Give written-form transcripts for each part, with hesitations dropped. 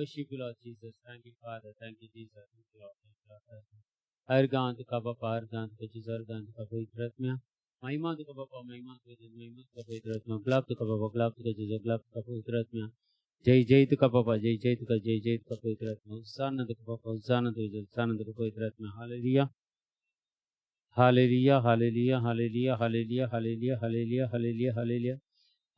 Worship you, Lord Jesus. Thank you, Father. Thank you, Jesus. Thank you, Lord. Thank you, Lord. हर गांत का बापा, हर गांत का Jesus, हर गांत का पवित्र आत्मा, महिमा तो का बापा, महिमा तो जीसस, महिमा तो का पवित्र आत्मा, ग्लाब तो का बापा, ग्लाब तो का जीसस, ग्लाब का पवित्र आत्मा, जय जय तो का बापा, जय जय तो का जय जय तो का पवित्र आत्मा, उस्साना तो का बापा, उस्साना तो जीसस, उस्साना तो का पवित्र आत्मा, hallelujah, hallelujah, hallelujah, hallelujah, hallelujah, hallelujah, hallelujah, hallelujah, hallelujah,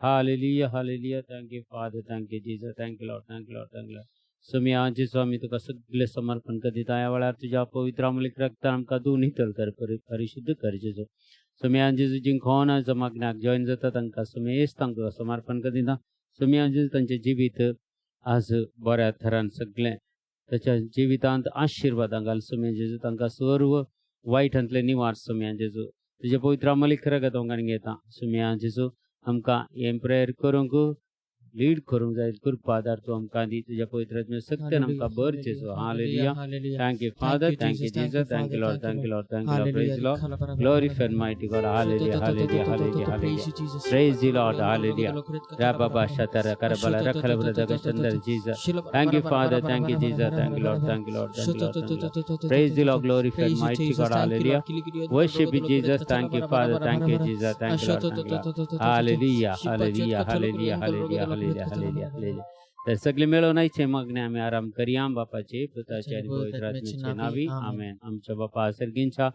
hallelujah, hallelujah. Thank you, Father. Thank you, Jesus. Thank you, Lord. Thank you, Lord. Thank you, Lord. स्वामी आज स्वामी तुका सगळे समर्पण करीत आहे वेळार तुझ्या पवित्र अमूल्य रक्तान आमकां तूं नितळ कर परिशुद्ध कर जेजू स्वामी आज जेजू जिंकोन जमागण्याक जॉइन जाता तांकां स्वामी हेच तांकां समर्पण करीता स्वामी आज तांचें जिवीत आज बऱ्या थरान सगळें ताच्या जिवितांत आशिर्वादां घाल स्वामी जेजू तांकां सर्व वायटांतले निवार स्वामी आज जेजू तुझे पवित्र अमूल्य रगत ओंगान घेता स्वामी आज जेजू आमकां हें प्रेयर करूंक लीड करूंक जाय कृपादार तूं आमकां दी तुज्या पवित्र सत्यान आमकां बर जेजू hallelujah thank you father thank you Jesus thank you Lord thank you Lord thank you Lord praise Lord glorify mighty God hallelujah hallelujah hallelujah hallelujah praise you Lord hallelujah रा बाबा शतर करबला रखल brother Chandar Jesus thank you father thank you Jesus thank you Lord thank you Lord thank you Lord praise you Lord glorify mighty God hallelujah worship you Jesus thank you father thank you Jesus thank you Lord hallelujah hallelujah hallelujah hallelujah hallelujah hallelujah तर सगळे मिळून आयचे मागणे आम्ही आराम करिया बापाचे पुताचे आणि पवित्र आत्म्याचे नावी आमेन आमच्या बापा सर्गींच्या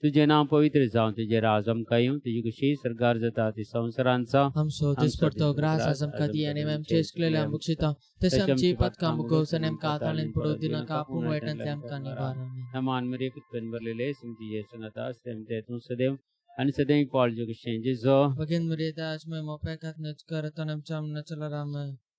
तुझे नाव पवित्र जावं तुझे राज आमकां येवं तुजी कशी सरकार जाता ती संवसारांचा आमचो दिसपडतो ग्रास आज आमकां दी आनी आमचे इश्टलेले आमकां शिता तशें आमची पदकां मुगोवस आनी आमकां आताळेन पडोवं दिनाका आपूण वायटांतले आमकां निवार नमान मरे कुतपन भरलेले सिमती येसून आता स्तेमते तूं सदैव आणि सदैव पाळ जो कशें जेजो भगेन मर्यादा आजमे मोपेकात नच करत आनी आमच्या आमनाचला राम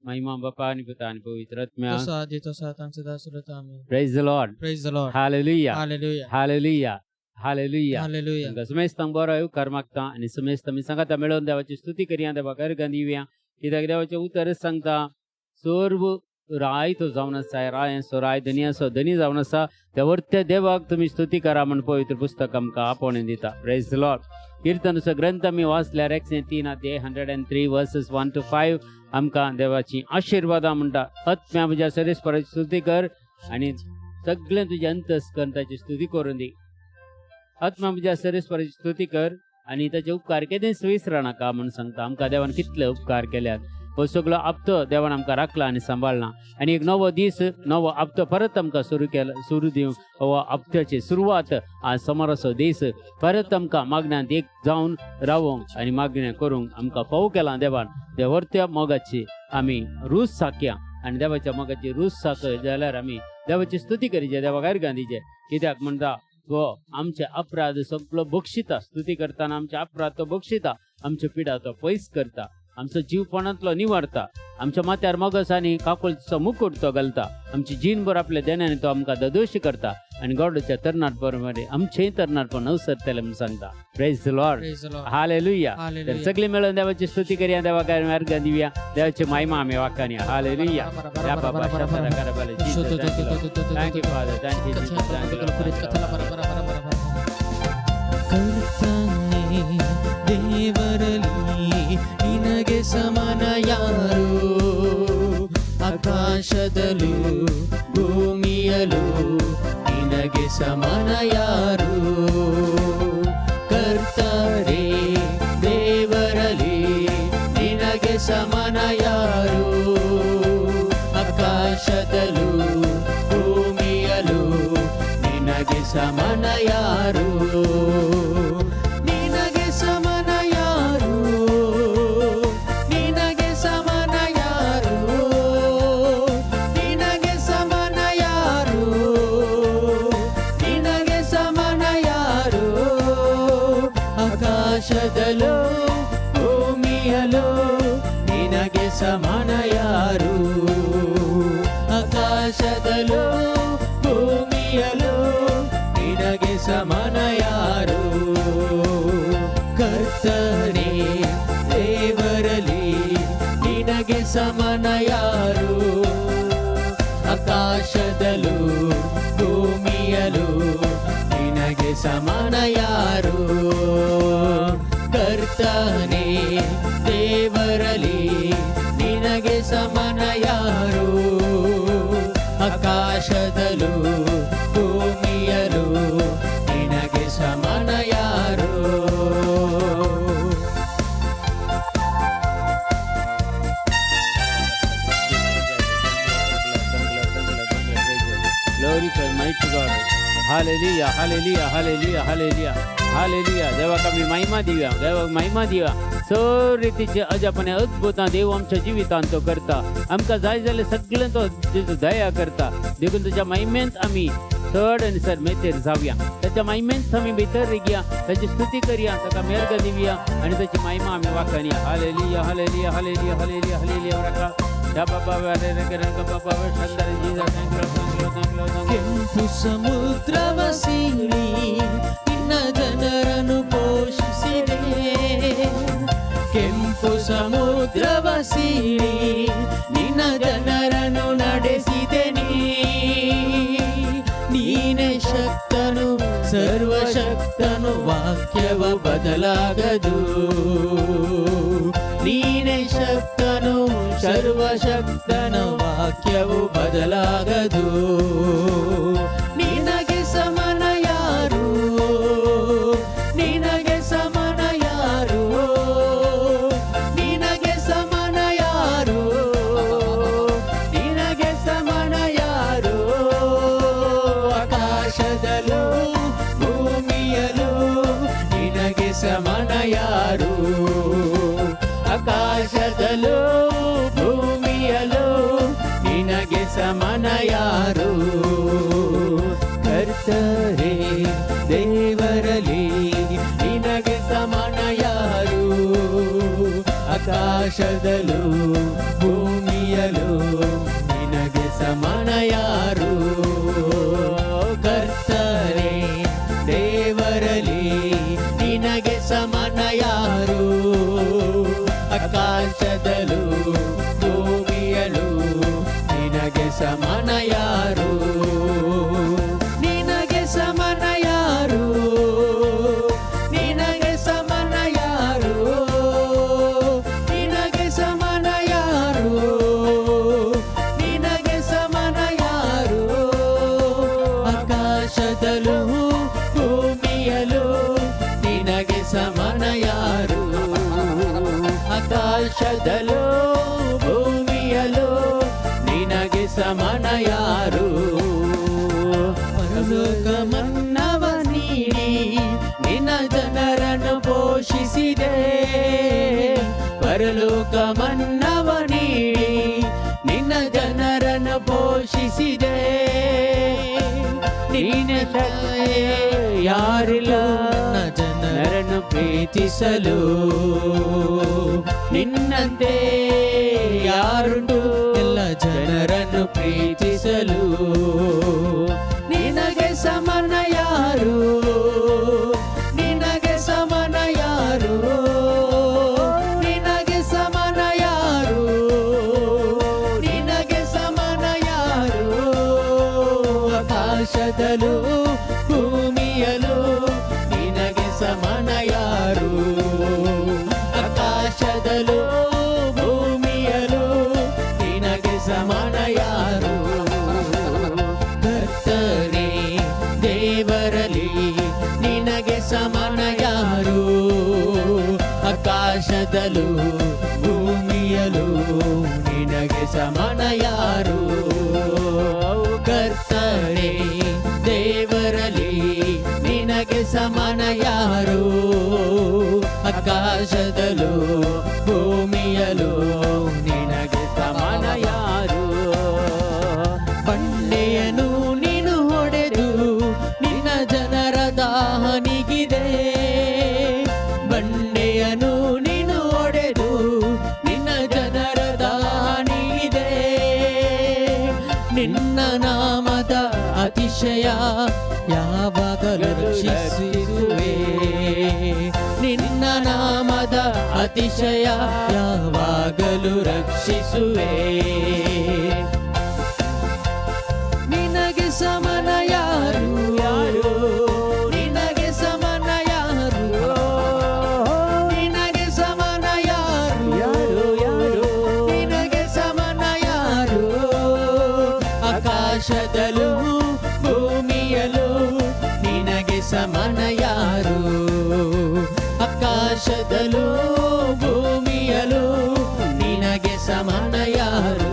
महिमा बापा आणि पिता आणि पवित्र आत्म्या तसो आदी तसो आता सदा सुरत amen praise the Lord praise the Lord hallelujah hallelujah hallelujah hallelujah hallelujah समेस्तांक बरो येवं कर मागता आनी समेस्त आमी सांगता मेळोन देवाची स्तुती करया देवा करगां दिवया कित्याक देवाचें उतर सांगता सर्व राय तो जावन आसा राय सो राय धनी असो धनी जावन आसा त्या वर्त्या देवाक तुमी स्तुती करा म्हण पवित्र पुस्तक आमकां आपोवणें दिता प्रेज द लॉर्ड कीर्तनाचो ग्रंथ आमी वाचल्यार 103 अध्याय 103 वर्सेस 1 to 5 आमकां देवाची आशिर्वादां म्हणटा आत्म्या म्हज्या सरेस्पराची स्तुती कर आनी सगळें तुज्या अंतस्कंताची स्तुती करून दी आत्म्या म्हज्या सरेस्पराची स्तुती कर आनी ताचे उपकार केदेंच विसर नाका म्हूण सांगता आमकां देवान कितले उपकार केल्यात हो सगळो हप्तो देवान आमकां राखला आनी सांबाळना आनी एक नवो दीस नवो हप्तो परत आमकां सुरू दिवंक हो हप्त्याची सुरवात आज समोराचो दीस परत आमकां मागण्यांत एक जावन रावूंक आनी मागणें करूंक आमकां फावो केलां देवान त्या वर्त्या मोगाची आमी रूच साकया आनी देवाच्या मोगाची रूच साक जाल्यार आमी देवाची स्तुती करीचे देवाक अर्घां दिचे कित्याक म्हणटा तो आमचे अपराध सगळो बक्षिता स्तुती करतना आमचे अपराध तो बक्षिता आमचे पिडा तो पयस करता आमचो जीवपणांतलो निवारता आमच्या माथ्यार मोगस आनी काकुळचो मुकुट तो घालता आमची जीणभर आपल्या देण्याने तो आमकां ददोशी करता आनी गॉडच्या तरणाटपणामध्ये आमचेय तरणाटपण अवसरतले म्हूण सांगता प्रेज द लॉर्ड हालेलुया तर सगळी मेळून देवाची स्तुती करया देवाक अर्घां दिवया देवाची महिमा आमी वाखानी हालेलुया या बाबा शतरा करबाले thank you father thank you Jesus thank you ದೇವರಲ್ಲಿ ನಿನಗೆ ಸಮಾನ ಯಾರು ಆಕಾಶದಲ್ಲೂ ಭೂಮಿಯಲ್ಲೂ ನಿನಗೆ ಸಮಾನ ಯಾರು ಕರ್ತರೇ ದೇವರಲ್ಲಿ ನಿನಗೆ ಸಮಾನ ಯಾರು ಆಕಾಶದಲ್ಲೂ ಭೂಮಿಯಲ್ಲೂ ನಿನಗೆ ಸಮಾನ ಯಾರು ಆಕಾಶದಲ್ಲೋ ಭೂಮಿಯಲ್ಲೋ ನಿನಗೆ ಸಮಾನ ಯಾರು ಆಕಾಶದಲ್ಲೋ ಭೂಮಿಯಲ್ಲೋ ನಿನಗೆ ಸಮಾನ ಯಾರು ಕರ್ತನೇ ದೇವರಲ್ಲಿ ನಿನಗೆ ಸಮಾನ ಯಾರು ಆಕಾಶದಲ್ಲೂ ಭೂಮಿಯಲ್ಲೂ ನಿನಗೆ ಸಮಾನ ಯಾರು ಕರ್ತನೇ ದೇವರಲ್ಲಿ ನಿನಗೆ ಸಮಾನ ಯಾರು hallelujah hallelujah hallelujah hallelujah hallelujah. देवाक आमी महिमा दिवया, देवाक महिमा दिवया. सर रितीचे अजापणे अद्भुतां देव आमच्या जिवितांत तो करता. आमकां जाय जाल्यार सगळें तो तेजो दया करता. देखून तुज्या महिमेंत आमी चड आनी सरमेतेर जावया. त्याच्या महिमेंत आमी भितर रिगया, ताची स्तुती करया, ताका मेर्ग दिवया आनी ताची महिमा आमी वाखणया. Hallelujah hallelujah hallelujah hallelujah hallelujah रका या बाबा वारे रे रका बाबा शंदर जीसस थँक यू ಕೆಂಪು ಸಮುದ್ರವ ಸೀಳಿ ನಿನ್ನ ಜನರನ್ನು ಪೋಷಿಸಿದೆ. ಕೆಂಪು ಸಮುದ್ರವ ಸೀಳಿ ನಿನ್ನ ಜನರನ್ನು ನಡೆಸಿದೆ. ನೀನೇ ಶಕ್ತನು ಸರ್ವಶಕ್ತನು, ವಾಕ್ಯವ ಬದಲಾಗದು. ನೀನೇ ಶಕ್ತನು ಸರ್ವಶಕ್ತನು, ವಾಕ್ಯವು ಬದಲಾಗದು. ನಿನಗೆ ಸಮನ ಯಾರು, ನಿನಗೆ ಸಮನ ಯಾರು, ನಿನಗೆ ಸಮನ ಯಾರು, ನಿನಗೆ ಸಮನ ಯಾರು. ಆಕಾಶದಲ್ಲೂ ಭೂಮಿಯಲ್ಲೂ ನಿನಗೆ ಸಮನ ಯಾರು. ಆಕಾಶದಲ್ಲೂ ಭೂಮಿಯಲ್ಲೂ ನಿನಗೆ ಸಮನ ಯಾರು. ಕರ್ತರೇ ದೇವರಲ್ಲಿ ನಿನಗೆ ಸಮನ ಯಾರು. ಆಕಾಶದಲ್ಲೂ ಭೂಮಿಯಲ್ಲೂ ನಿನಗೆ ಸಮನ ಯಾರು. ಕರ್ತರೇ ದೇವರಲ್ಲಿ ನಿನಗೆ ಸಮನ ಯಾರು. ಆಕಾಶದಲ್ಲೂ ಭೂಮಿಯಲ್ಲೂ ನಿನಗೆ ಸಮನ ಯಾರು. ನಿನಗೆ ಸಮನ ಯಾರು, ನಿನಗೆ ಸಮನ ಯಾರು, ನಿನಗೆ ಸಮನ ಯಾರು, ನಿನಗೆ ಸಮನ ಯಾರು. ಆಕಾಶದಲ್ಲೂ ಭೂಮಿಯಲ್ಲೂ ನಿನಗೆ ಸಮನ ಯಾರು. ಆಕಾಶದಲ್ಲೂ ಭೂಮಿಯಲ್ಲೂ ನಿನಗೆ ಸಮನ ಯಾರು. ಪರಲೋಕ ಮನ್ನವ ನೀಡಿ ನಿನ್ನ ಜನರನ್ನು ಪೋಷಿಸಿದೆ. ಪರಲೋಕ ಮನ್ನವ ನೀಡಿ ನಿನ್ನ ಜನರನ್ನು ಪೋಷಿಸಿದೆ. ನೀನೆ ಯಾರಿಲ್ಲ ಜನರನ್ನು ಪ್ರೀತಿಸಲು. ನಿನ್ನಂತೆ ಯಾರುಂಟು ಎಲ್ಲ ಜನರನ್ನು ಪ್ರೀತಿಸಲು. ನಿನಗೆ ಸಮನ ಯಾರು, ನಿನಗೆ ಸಮನ ಯಾರು, ನಿನಗೆ ಸಮನ ಯಾರು, ನಿನಗೆ ಸಮನ ಯಾರು. ಆಕಾಶದಲ್ಲೂ ಭೂಮಿಯಲ್ಲೂ ನಿನಗೆ ಸಮನ ಯಾರು. ಆಕಾಶದಲ್ಲೂ ಭೂಮಿಯಲ್ಲೂ ನಿನಗೆ ಸಮನ ಯಾರು. ಕರ್ತನೇ ದೇವರಲ್ಲಿ ನಿನಗೆ ಸಮನ ಯಾರು. ಆಕಾಶದಲ್ಲೂ ಭೂಮಿಯಲ್ಲೂ ನಿನಗೆ ಸಮನ ಯಾರು. ಕರ್ತನೇ ದೇವರಲ್ಲಿ ನಿನಗೆ ಸಮನ ಯಾರು. ಆಕಾಶದಲ್ಲೂ ಭೂಮಿಯಲ್ಲೂ ನಿನಗೆ ಸಮನ ಯಾರು. ಬಂಡೆಯನ್ನು ನೀನು ಹೊಡೆದು ನಿನ್ನ ಜನರ ದಾಹ ನೀಗಿದೆ. ಬಂಡೆಯನ್ನು ನೀನು ಹೊಡೆದು ನಿನ್ನ ಜನರ ದಾಹ ನೀಗಿದೆ. ನಿನ್ನ ನಾಮದ ಅತಿಶಯ ಯಾವಾಗಲೂ ರಕ್ಷಿಸುವೆ. ನಿನ್ನ ನಾಮದ ಅತಿಶಯ ಯಾವಾಗಲೂ ರಕ್ಷಿಸುವೆ. ನಿನಗೆ ಸಮನ ಯಾರು, ಯಾರು, ನಿನಗೆ ಸಮನ ಯಾರು, ನಿನಗೆ ಸಮನ ಯಾರು, ಯಾರು, ಯಾರು, ನಿನಗೆ ಸಮನ ಯಾರು. ಆಕಾಶದಲ್ಲೂ ಭೂಮಿಯಲ್ಲೂ ನಿನಗೆ ಸಮನ ಯಾರು. ಆಕಾಶದಲ್ಲೂ ಭೂಮಿಯಲ್ಲೂ ನಿನಗೆ ಸಮನ ಯಾರು.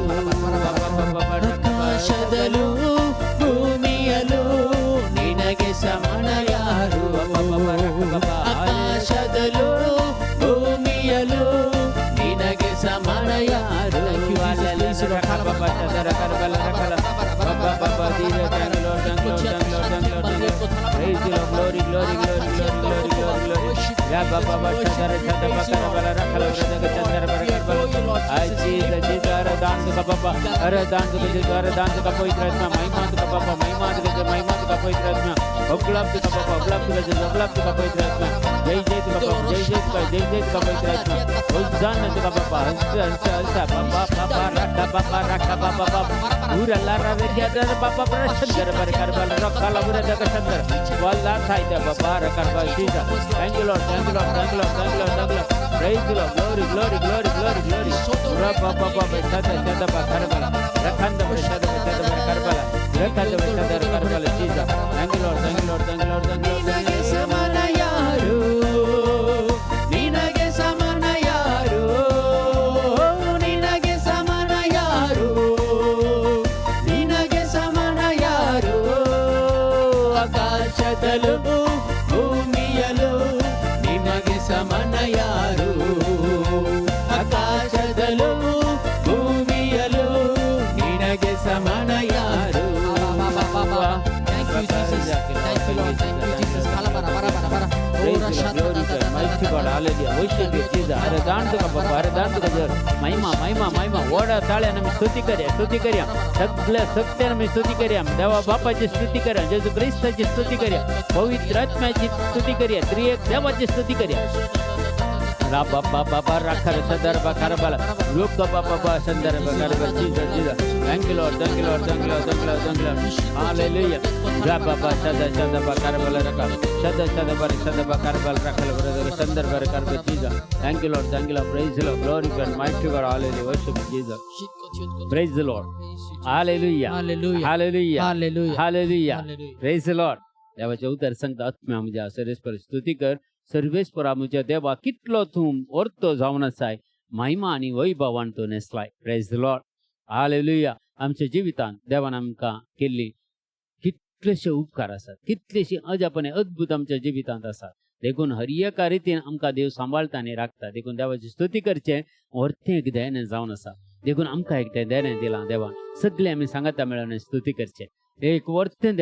praise the Lord, glory, glory, glory, glory, glory, glory, glory. Ya Baba Baba Shadara Shadara Bakara Bala Rakhala Vrada Chandra Barakar Bala. Ay Jesus, Jesus, Aradan ka Baba, Aradan ka Jesus, Aradan ka Poitratma, Maiman ka Baba, Maiman ka Poitratma, Oglab ka Baba, Oglab ka Jesus, Oglab ka Poitratma. Jai Jai ka Baba, Jai Jai ka Poitratma. Hosanna ka Baba, Hosanna Baba, Baba Rakha Baba, Ura Lara Raja Baba Prashandra Barakar Bala Rakhala Vrada Chandra. Walla Thaida Baba Rakar Bala Jesus. Thank you Lord, thank you Lord, thank you Lord, thank you Lord, thank you Lord. Praise the Lord, glory, glory, glory, glory, glory. Rabba Baba Shada Bakar Bala, Rakhanda Shada Bakar Bala, Rakhanda Shada Bakar Bala Jesus. Thank you Lord, thank you Lord, thank you Lord, thank you Lord. Ninage samana yaru, ninage samana yaru, ninage samana yaru, ninage samana yaru. Akashadalu, bhumiyalu, ninage samana yaru. Akashadalu, bhumiyalu, ninage samana yaru. Thank you, Jesus. Thank you, Lord. Thank you, Jesus. Praise the Lord, glory to God, mighty God, hallelujah. Worship you, Jesus. Aradan to Baba, Aradan to God. महिमा ओढा ताळ्या आम्ही स्तुती करूया सगळ्या सत्याने आम्ही स्तुती करूया देवा बापाची स्तुती करूया जेजू ख्रिस्ताची स्तुती करूया पवित्र आत्म्याची स्तुती करूया त्रिएक देवाची स्तुती करूया Rabba Baba Rakara Shadara Bakara Bala Ruka Baba Shandara Bakara Bala Jesus. Thank you Lord, thank you Lord, thank you Lord, thank you Lord, thank you Lord. Hallelujah. Rabba Baba Shada Bakara Bala Raka Shada Bakara Bala Rakala Shandara Bakara Bala Jesus. Thank you Lord, thank you Lord, praise the Lord, glory God, mighty God, hallelujah, worship Jesus. Praise the Lord. Hallelujah. Hallelujah. Hallelujah. Hallelujah. Hallelujah. Hallelujah. Praise the Lord. देवाच्या उतर संगत आत्म्या म्हणजे सर्वेश्वर स्तुती कर सर्वेश्वरा मुझ्या देवा कितलो तूम ओरतो जावन आसाय महिमा आणि वैभवान तो नेसलाय प्रेज द लॉर्ड हालेलुया आमच्या जिवितांत देवान आमकां केल्ली कितलेशे उपकार आसात कितलेशी अजापणे अद्भुत आमच्या जिवितांत आसात देखून हर एका रितीन आमकां देव सांबाळता आनी राखता देखून देवाची स्तुती करचे व्हरतें एक देणे जावन आसा देखून आमकां एक तें देणे दिलां देवान सगळे आमी सांगाता मेळोन स्तुती करचे एक व्हरतें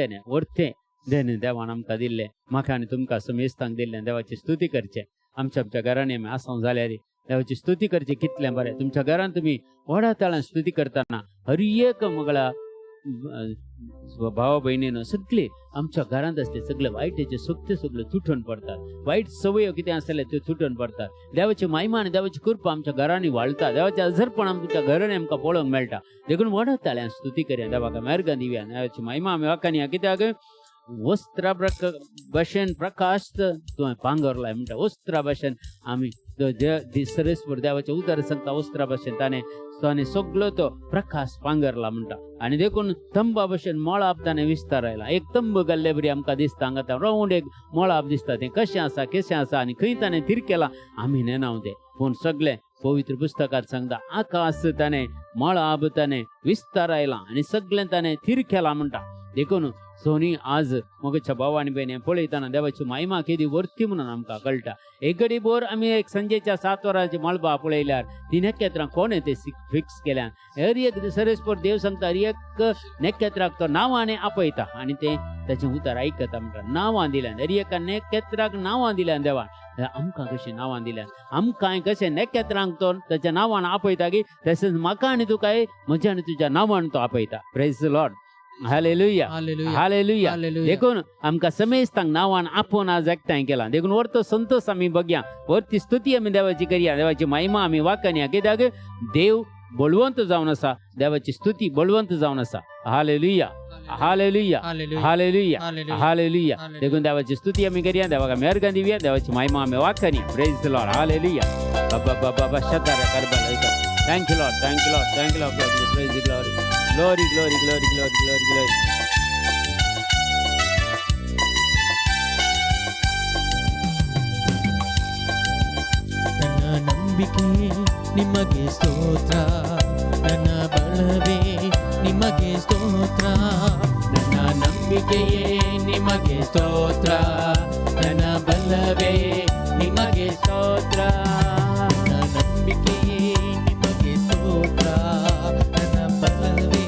देणे देवान आमकां दिल्लें म्हाका आनी तुमकां समेस्तांक दिल्लें देवाची स्तुती करचे आमच्या घरांनी आमी आसूं जाल्यार देवाची स्तुती करची कितलें बरें तुमच्या घरान तुमी व्हडा ताळान स्तुती करतना हर एक मगळा भावा भयणीनो सगळे आमच्या घरांत असले सगळे वायटेचे सगळे तुटून पडतात वायट सवयो कितें आसले त्यो तुटून पडतात देवाची महिमा आनी देवाची कृपा आमच्या घरांनी वाळटा देवाचें अजरपण आमच्या घरांनी आमकां पळोवंक मेळटा देखून व्हडा ताळ्यान स्तुती करया देवाक मेहरगान दिवया देवाची महिमा आमी वाखान या कित्याक वस्त्रा भशेन प्रकाश तुवें पांगरलाय म्हणटा वस्त्रा भशेन आमी सर्वेस्वर देवाच्या उदर सांगता वस्त्रा भशेन ताणें सगळो तो प्रकाश पांगरला म्हणटा आनी देखून तंबा भशेन मळाब ताणें विस्तारयला एक तंब घाल्ले बरी आमकां दिसता हांगा रावंड एक मळाब दिसता तें कशें आसा आनी खंय ताणें थीर केलां आमी नेनाव तें पूण सगळें पवित्र पुस्तकांत सांगता आकाश ताणें मळाब ताणें विस्तारयलां आनी सगळें ताणें थीर केलां म्हणटा देखून सोनी आज मगच्या भाव आनी भयणी पळयतना देवाची महिमा केदी वर्ती म्हणून आमकां कळटा एक घडी भर आमी एक संजेच्या 7 वरांची मळबा पळयल्यार ती नखेत्रां कोणें ते फिक्स केल्यान हर एक सर्वेस्वर देव सांगता हर एक नखेत्राक तो नांवांनी आपयता आनी ते ताचें उतर आयकता म्हणटा नांवां दिल्यान हर एका नखेत्राक नांवां दिल्यान देवान आमकां कशें नांवां दिल्यान आमकां कशें नखेत्रांक तो ताच्या नांवान आपयता की तशेंच म्हाका आनी तुकाय म्हज्या आनी तुज्या नांवान तो आपयता praise the Lord hallelujah hallelujah देखून आमकां समेस्तांक नांवान आपोवन आज एकठांय केलां देखून व्हरतो संतोष आमी बगया व्हरती स्तुती आमी देवाची करया देवाची महिमा आमी वाखनया कित्याक देव बळवंत जावन आसा देवाची स्तुती बळवंत जावन आसा हालेलुया हालेलुया हालेलुया हालेलुया देखून देवाची स्तुती आमी करया देवाक मेहरगान दिवया देवाची महिमा आमी वाखनया प्रेज द लॉर्ड हालेलुया बाबा बाबा शतारा करबा thank you Lord thank you Lord thank you Lord praise the glory Glory, glory, glory, glory, glory, glory. ನನ್ನ ನಂಬಿಕೆ ನಿಮಗೆ ಸ್ತೋತ್ರ ನನ್ನ ಬಲವೇ ನಿಮಗೆ ಸ್ತೋತ್ರ ನನ್ನ ನಂಬಿಕೆಯೇ ನಿಮಗೆ ಸ್ತೋತ್ರ ನನ್ನ ಬಲವೇ ನಿಮಗೆ ಸ್ತೋತ್ರ ನನ್ನ ನಂಬಿಕೆಯೇ ನಿಮಗೆ ಸ್ತೋತ್ರ ನನ್ನ ಬಲವೇ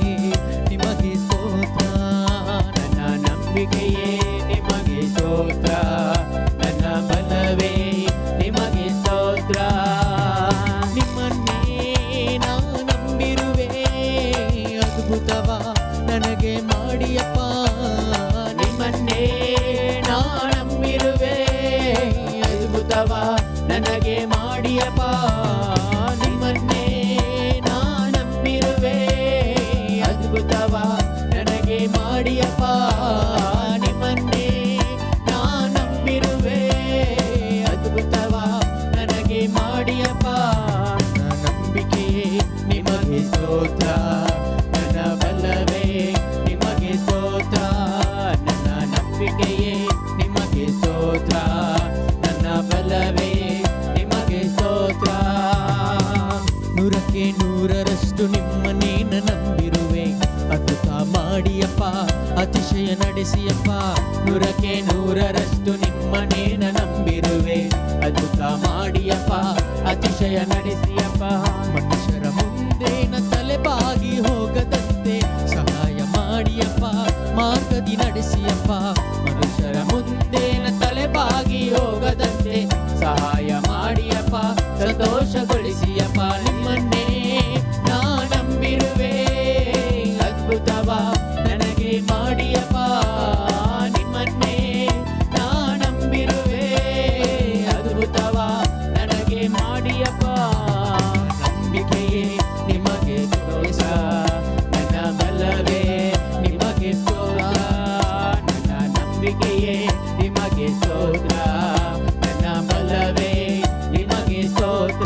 ನಿಮಗೆ ಸ್ತೋತ್ರ ನನ್ನ ನಂಬಿಕೆಯೇ ನಿಮಗೆ ನನಗೆ ಮಾಡಿಯಪ್ಪ ನಿಮ್ಮನ್ನೇ ನಾ ನಂಬಿರುವೆ ಅದ್ಭುತವ ನನಗೆ ಮಾಡಿಯಪ್ಪ ನಿಮ್ಮನ್ನೇ ನಾ ನಂಬಿರುವೆ ಅದ್ಭುತವ ನನಗೆ ಮಾಡಿಯಪ್ಪ ನನ್ನ ನಂಬಿಕೆಯೇ ನಿಮಗೆ ಸ್ತೋತ್ರ ನನ್ನ ಬಲವೇ ನಿಮಗೆ ಸ್ತೋತ್ರ ನನ್ನ ನಂಬಿಕೆಯೇ ನಿಮಗೆ ಸ್ತೋತ್ರ ನನ್ನ ಬಲವೇ ನಿಮಗೆ ಸ್ತೋತ್ರ ನೂರಕ್ಕೆ ನೂರರಷ್ಟು ನಿಮ್ಮನ್ನೇ ನಂಬಿರುವೆ ಅದ್ಭುತ ಮಾಡಿಯಪ್ಪ ಅತಿಶಯ ನಡೆಸಿಯಪ್ಪ ನೂರಕ್ಕೆ ನೂರರಷ್ಟು ನಿಮ್ಮನ್ನೇ ನಂಬಿರುವೆ ಅದ್ಭುತ ಮಾಡಿಯಪ್ಪ ಅತಿಶಯ ನಡೆಸಿಯಪ್ಪ ಮನುಷ್ಯರ ಮುಂದೆ ತಲೆಬಾಗಿ ಹೋಗದಂತೆ ಸಹಾಯ ಮಾಡಿಯಪ್ಪ ಮಾರ್ಗದಿ ನಡೆಸಿಯಪ್ಪ ಮನುಷ್ಯರ ಮುಂದೆ ತಲೆಬಾಗಿ ಹೋಗದಂತೆ ಸಹಾಯ ಮಾಡಿಯಪ್ಪ ಸಂತೋಷಗೊಳಿಸಿಯಪ್ಪ ನಿಮ್ಮನ್ನೇ ನಾ ನಂಬಿರುವೆ ಅದ್ಭುತವ ನನಗೆ ಮಾಡಿಯಪ್ಪ ನಿಮ್ಮನ್ನೇ ನಾ ನಂಬಿರುವೆ ಅದ್ಭುತವ ನನಗೆ ಮಾಡಿಯಪ್ಪ ನಂಬಿಕೆಯೇ ನಿಮಗೆ ಸ್ತೋತ್ರ ನನ್ನ ಬಲವೇ ನಿಮಗೆ ಸ್ತೋತ್ರ ನನ್ನ ನಂಬಿಕೆಯೇ ನಿಮಗೆ ಸ್ತೋತ್ರ ನನ್ನ ಬಲವೇ ನಿಮಗೆ ಸ್ತೋತ್ರ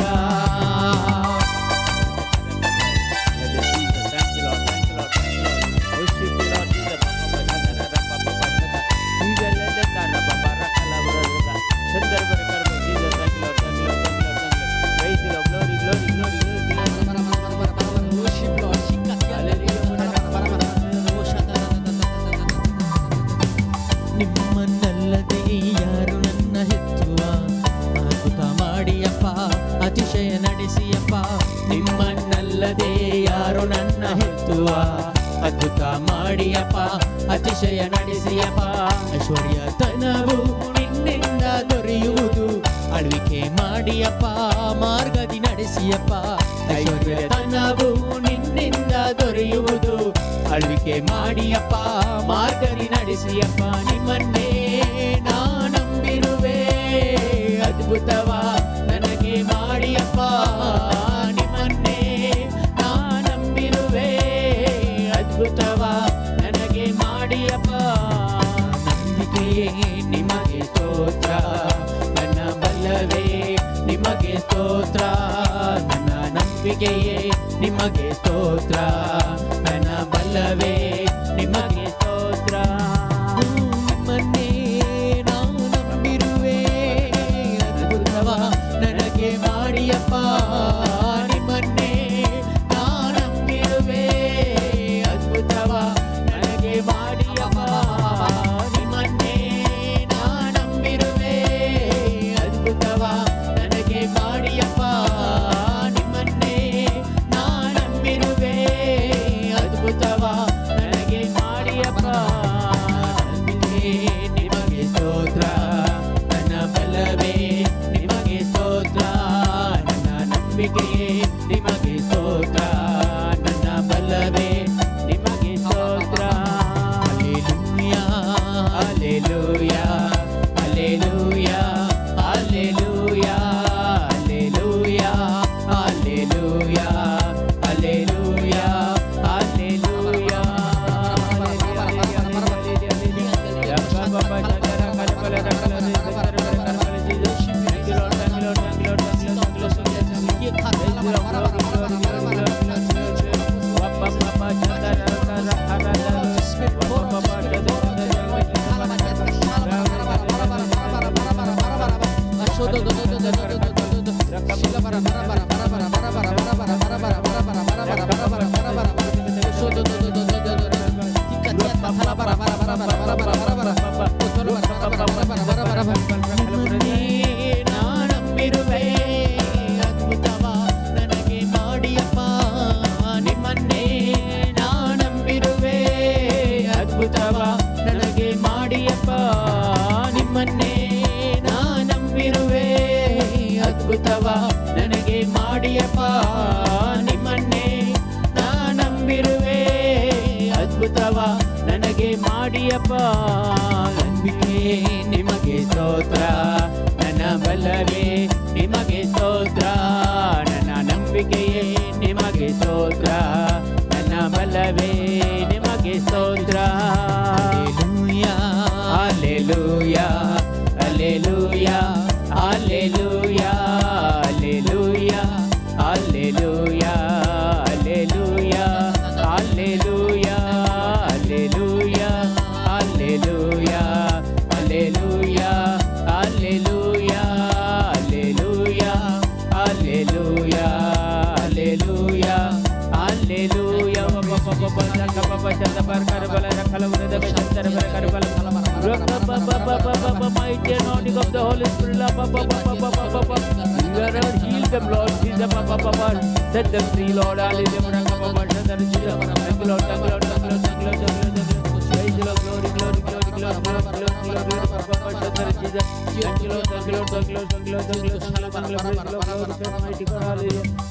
ನಿಮ್ಮನ್ನಲ್ಲದೆ ಯಾರು ನನ್ನ ಹೆತ್ತುವ ಅದ್ಭುತ ಮಾಡಿಯಪ್ಪ ಅತಿಶಯ ನಡೆಸಿಯಪ್ಪ ನಿಮ್ಮನ್ನಲ್ಲದೆ ಯಾರು ನನ್ನ ಹೆತ್ತುವ ಅದ್ಭುತ ಮಾಡಿಯಪ್ಪ ಅತಿಶಯ ನಡೆಸಿಯಪ್ಪ ಐಶ್ವರ್ಯತನವು ನಿನ್ನಿಂದ ದೊರೆಯುವುದು ಆಳ್ವಿಕೆ ಮಾಡಿಯಪ್ಪ ಮಾರ್ಗದಿ ನಡೆಸಿಯಪ್ಪ ಐಶ್ವರ್ಯತನವು ನಿನ್ನಿಂದ ದೊರೆಯುವುದು ಆಳ್ವಿಕೆ ಮಾಡಿಯಪ್ಪ ಮಾರ್ಗದಿ ನಡೆಸಿಯಪ್ಪ ನಿಮ್ಮನ್ನೇ ನಾ ನಂಬಿರುವೆ ಅದ್ಭುತವ ನನಗೆ ಮಾಡಿಯಪ್ಪ ನಿಮ್ಮನ್ನೇ ನಾ ನಂಬಿರುವೆ ಅದ್ಭುತವ ನನಗೆ ಮಾಡಿಯಪ್ಪ ನಂಬಿಕೆಯೇ ನಿಮಗೆ ಸ್ತೋತ್ರ ನನ್ನ ಬಲವೇ ನಿಮಗೆ ಸ್ತೋತ್ರ ನನ್ನ ನಂಬಿಕೆಯೇ ನಿಮಗೆ ಸ್ತೋತ್ರ ನನ್ನ ಬಲವೇ ನಿಮಗೆ ಸ್ತೋತ್ರ ನಿಮ್ಮನ್ನೇ ನಾವು ನಂಬಿರುವೆ ಅದ್ಭುತವ ನನಗೆ ಮಾಡಿಯಪ್ಪ ನಿಮ್ಮನ್ನೇ ನಾ ನಂಬಿರುವೆ ಅದ್ಭುತವ ನನಗೆ ಮಾಡಿಯಪ್ಪ ನಿಮ್ಮನ್ನೇ ನಾ ನಂಬಿರುವೆ ಅದ್ಭುತವ ನನಗೆ ಮಾಡಿಯಪ್ಪ ನಿಮ್ಮನ್ನೇ ನಾ ನಂಬಿರುವೆ ಅದ್ಭುತವ ನನಗೆ ಮಾಡಿಯಪ್ಪ ನಂಬಿಕೆ ನಿಮಗೆ ಸ್ತೋತ್ರ ನನ್ನ ಬಲವೇ ನಿಮಗೆ ಸ್ತೋತ್ರ ನನ್ನ ನಂಬಿಕೆಯೇ ನಿಮಗೆ ಸ್ತೋತ್ರ ನನ್ನ ಬಲವೇ ನಿಮಗೆ ಸ್ತೋತ್ರ hallelujah hallelujah hallelujah hallelujah hallelujah hallelujah hallelujah ನಂಬಿರುವೆ ಅದ್ಭುತವ ನನಗೆ ಮಾಡಿಯಪ್ಪ ನಿಮ್ಮನ್ನೇ ನಾ ನಂಬಿರುವೆ ಅದ್ಭುತವ ನನಗೆ ಮಾಡಿಯಪ್ಪ ನಿಮ್ಮನ್ನೇ ನಾ ನಂಬಿರುವೆ ಅದ್ಭುತವ ನನಗೆ ಮಾಡಿಯಪ್ಪ ನಿಮ್ಮನ್ನೇ ನಾ ನಂಬಿರುವೆ ಅದ್ಭುತವ ನನಗೆ ಮಾಡಿಯಪ್ಪ ನಂಬಿಕೆ ನಿಮಗೆ ಸ್ತೋತ್ರ ನನ್ನ ಬಲವೇ Mighty anointing of the Holy Spirit. Heal them, Lord Jesus. Set them free, Lord. Hallelujah. Thank you, Lord. Thank you, Lord. Thank you, Lord. Thank you, Lord. Thank you, Lord. Praise the Lord. Glory, glory, glory, glory, glory, glory, glory, glory, Jesus. Thank you, Lord. Thank you, Lord. Thank you, Lord. Thank you, Lord. Thank you, Lord. Thank you, Lord. Thank you, Lord. Mighty God. Hallelujah.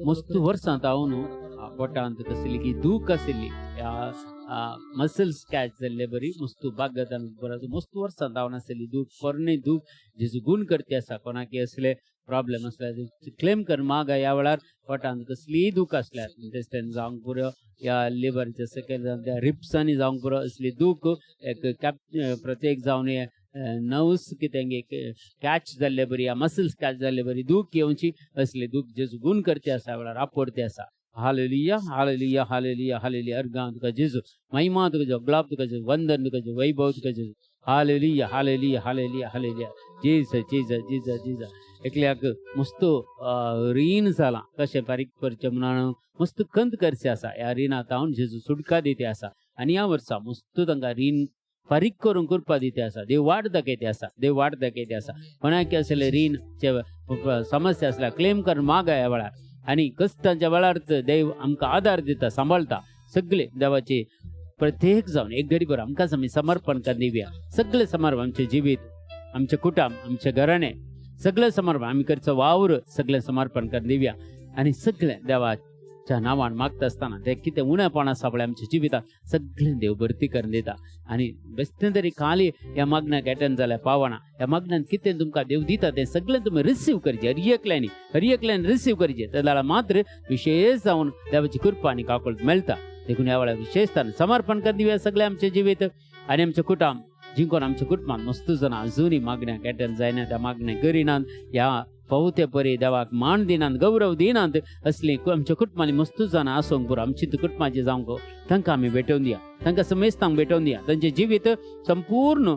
ಮಸ್ತು ವರ್ಷ ಅಂತ ಅವನು ಕೊಟ್ಟ ಅಂತ ಕಸಿಲಿಕ್ಕೆ ದೂಕ ಸಿಲ್ಲಿ muscles catch ಅಲ್ಲೇ ಬರೀ ಮಸ್ತು ಬಾಗದ ಬರೋದು ಮಸ್ತು ವರ್ಷ ಅಂತ ಅವನ ಸಲಿ दूक परने दूक जेजू गुण करते असा कोणाकी असले प्रॉब्लेम असल्या क्लेम कर माग या वेळार पोटांत कसली दूक असल्यार इंटेस्टाइन जावंक पुरो या लिव्हरचे सकयल त्या रिप्सांनी जावंक पुरो असली दूक एक प्रत्येक जावन नर्व्स कितें कॅच जाल्ले बरी या मसल्स कॅच जाल्ले बरी दूक येवची असले दूक जेजू गुण करते असा वेळार आपोडते असा हालेलुया हालेलुया हालेलुया हालेलुया अर्गां तुका जेजू महिमा तुका जगलाप तुका जेजू वंदन तुका जेजू वैभव तुका जेजू hallelujah hallelujah hallelujah hallelujah Jesus Jesus Jesus Jesus एकल्याक मस्त रीण जाला कशें बारीक करचें म्हणून मस्त कंत करचे आसा ह्या रिणांत हांव जेजू सुटका दिते आसा आनी ह्या वर्सा मस्त तांकां रीण फारीक करून करपा दिते आसा देव वाट दाखयते आसा देव वाट दाखयते आसा कोणाकी असले रीणचे समस्या आसल्या क्लेम कर माग ह्या वेळार आनी कश्टांच्या वेळार देव आमकां आदार दिता सांबाळटा सगळे देवाचे प्रत्येक जावन एक घडीभर आमकां आमी समर्पण कर दिवया सगळे समर्पण आमचें जिवीत आमचें कुटुंब आमचें घराणें सगळे समर्पण आमी करचो वावर सगळे समर्पण कर दिवया आनी सगळे देवाच्या नांवान मागता आसतना ते कितें उणेपण आसा पळय आमच्या जिवितांत सगळें देव भरती करून दिता आनी बेश्टें तरी खाली ह्या मग्नाक एटेंड जाल्यार पावना ह्या मग्नान कितें तुमकां देव दिता तें सगळें तुमी रिसीव करचें हर एकल्यान रिसीव करचें जाल्यार मात्र विशेष जावन देवाची कृपा आनी काकूळट मेळटा देखून ह्या वेळार विशेषतान समर्पण कर दिवया सगळें आमचें जिवीत आनी आमचें कुटुंब जिंकोन आमच्या कुटुंबात मस्त जाणां अजुनूय मागण्याक एटेंड जायना त्या मागण्या करिनात ह्या फावते परी देवाक मान दिनात गौरव दिनात असली आमच्या कुटुंबांनी मस्त जाणां आसूंक पुरो आमची कुटुंबाची जावंक तांकां आमी भेटोवन दिया तांकां समेस्तांक भेटोवन दिया तांचें जिवीत संपूर्ण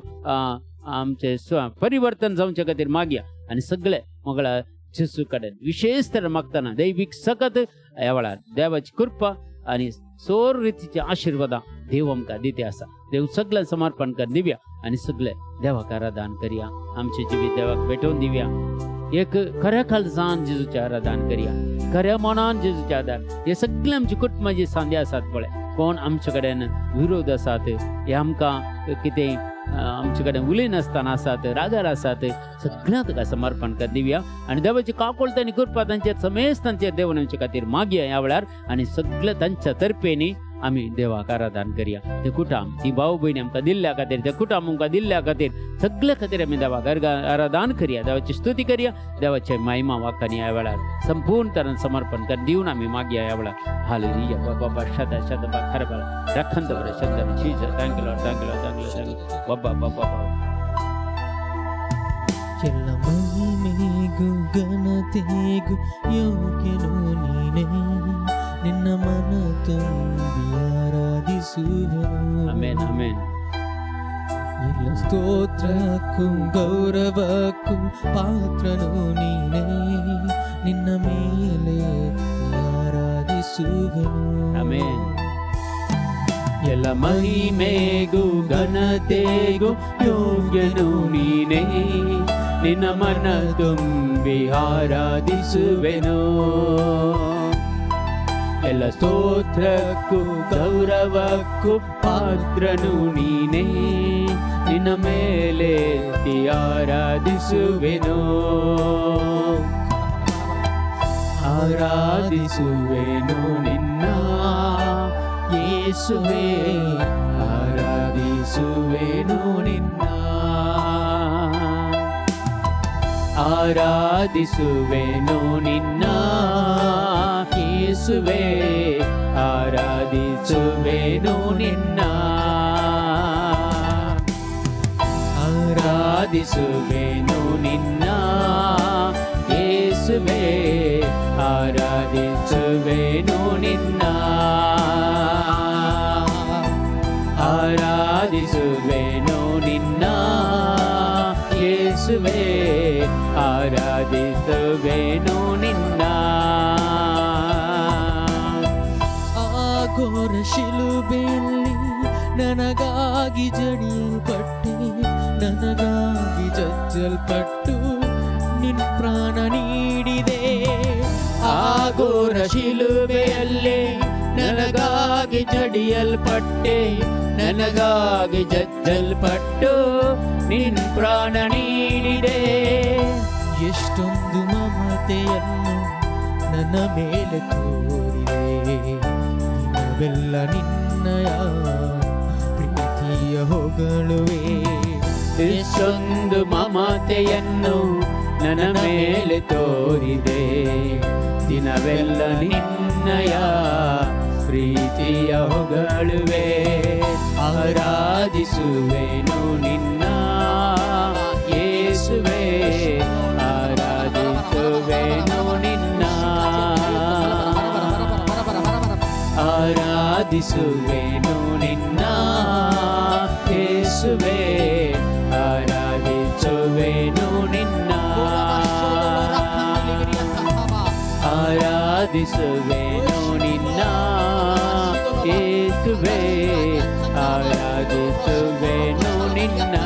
आमचें परिवर्तन जावचे खातीर मागया आनी सगळे मोगळा जेजू कडेन विशेष तरेन मागतना दैवीक सकत ह्या वेळार देवाची कृपा आनी सोर रितीची आशिर्वादां देव आमकां दिते आसा देव सगळें समर्पण कर दिवया आनी सगळे देवाक आराधन करया आमचें जिवीत देवाक भेटोवन दिवया एक खऱ्या काळजान जेजूचें आराधन करया खऱ्या मनान जेजूचें आदार हे सगळे आमचे कुटुंबाची सांदे आसात पळय कोण आमचे कडेन विरोध आसात हे आमकां कितें आमचे कडेन उलयनासतना आसात रागार आसात सगळ्यांक ताका समर्पण कर दिवया आनी देवाची काकूळट आनी कृपा तांचेर समेस्त तांचेर देव आमचे खातीर मागया ह्या वेळार आनी सगळे तांच्या तर्फेनी आमी देवाक आराधन करया ते कुटुंब ती भाव भयणी आमकां दिल्ल्या खातीर ते कुटुंब आमकां दिल्ल्या खातीर सगळे खातीर आमी देवाक आराधन करया देवाची स्तुती करया देवाचे महिमा वाखानी ह्या वेळार संपूर्ण तरेन समर्पण कर दिवन आमी मागया ह्या वेळार हालेलुया बाबा शदा शदा खरबा रखंत बरे शब्द Jesus thank you Lord thank you Lord thank you बाबा बाबा ಎಲ್ಲ ಮಹಿಮೆಗೂ ಘನತೆಗೂ ಯೋಗ್ಯನು ನೀನೇ ನಿನ್ನ ಮನ ತುಂಬಿ ಆರಾಧಿಸುವೆನು ಆಮೆನ್ ಆಮೆನ್ ಎಲ್ಲ ಸ್ತೋತ್ರಕ್ಕೂ ಗೌರವಕ್ಕೂ ಪಾತ್ರನು ನೀನೇ ನಿನ್ನ ಮೇಲೆ ಆರಾಧಿಸುವೆನು ಆಮೆನ್ ಎಲ್ಲ ಮಹಿಮೆಗೂ ಘನತೆಗೂ ಯೋಗ್ಯನು ನೀನೇ ನಿನ್ನ ಮನ ತುಂಬಿ ಆರಾಧಿಸುವೆನು ಎಲ್ಲ ಸ್ತೋತ್ರಕ್ಕೂ ಗೌರವಕ್ಕೂ ಪಾತ್ರನು ನೀನೇ ನಿನ್ನ ಮೇಲೆ ಆರಾಧಿಸುವೆನು ಆರಾಧಿಸುವೆನು ನಿನ್ನ ಯೇಸುವೇ ಆರಾಧಿಸುವೆನು ನಿನ್ನ ಆರಾಧಿಸುವೆನು ನಿನ್ನ ಯೇಸುವೇ ಆರಾಧಿಸುವೆನು ನಿನ್ನ ಆರಾಧಿಸುವೆನು ನಿನ್ನ ಯೇಸುವೇ ಆರಾಧಿಸುವೆನು ನಿನ್ನ ಆರಾಧಿಸುವೆನು ನಿನ್ನ ಯೇಸುವೇ ಆರಾಧಿಸುವೆನು ನಿನ್ನ ಘೋರ ಶಿಲುಬೆಯಲ್ಲಿ ನನಗಾಗಿ ಜಡಿಯಲ್ಪಟ್ಟೆ, ನನಗಾಗಿ ಜಜ್ಜಲ್ಪಟ್ಟು ನಿನ್ ಪ್ರಾಣ ನೀಡಿದೆ. ಆ ಘೋರ ಶಿಲುಬೆಯಲ್ಲಿ ನನಗಾಗಿ ಜಡಿಯಲ್ಪಟ್ಟೆ, ನನಗಾಗಿ ಜಜ್ಜಲ್ಪಟ್ಟು ನಿನ್ ಪ್ರಾಣ ನೀಡಿದೆ. ಎಷ್ಟೊಂದು ಮಮತೆಯನ್ನು ನನ್ನ ಮೇಲೆ ತೋರಿದೆ, ದಿನವೆಲ್ಲ ನಿನ್ನಯ ಪ್ರೀತಿಯ ಹೊಗಳುವೆ. ಎಷ್ಟೊಂದು ಮಮತೆಯನ್ನು ನನ್ನ ಮೇಲೆ ತೋರಿದೆ, ದಿನವೆಲ್ಲ ನಿನ್ನಯ ಪ್ರೀತಿಯ ಹೊಗಳುವೆ. ಆರಾಧಿಸುವೆನು ನಿನ್ನ ಯೇಸುವೆ, ಆರಾಧಿಸುವೆನು ನಿನ್ನ, ಆರಾಧಿಸುವೆನು ನಿನ್ನ ಯೇಸುವೆ, ಆರಾಧಿಸುವೆನು ನಿನ್ನ, ಆರಾಧಿಸುವೆನು ನಿನ್ನ ಯೇಸುವೆ, ಆರಾಧಿಸುವೆನು ನಿನ್ನ,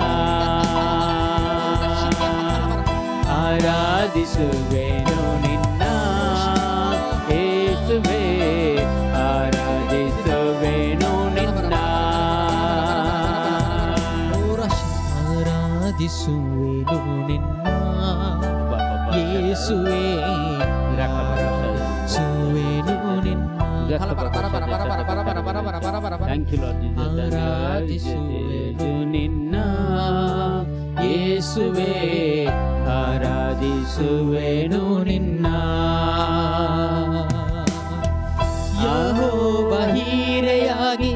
ಆರಾಧಿಸುವೆನು ನಿನ್ನ ಯೇಸುವೆ, ಆರಾಧಿಸುವೆನು ನಿನ್ನ, ಆರಾಧಿಸುವೆನು ನಿನ್ನ ಯೇಸುವೆ, ಆರಾಧಿಸುವೆನು ನಿನ್ನ. Thank you, Lord Jesus. ಆರಾಧಿಸುವೆನು ನಿನ್ನ ಯೇಸುವೆ, ಆರಾಧಿಸುವೆನು ನಿನ್ನ. ಯೆಹೋವ ಹೀರೆಯಾಗಿ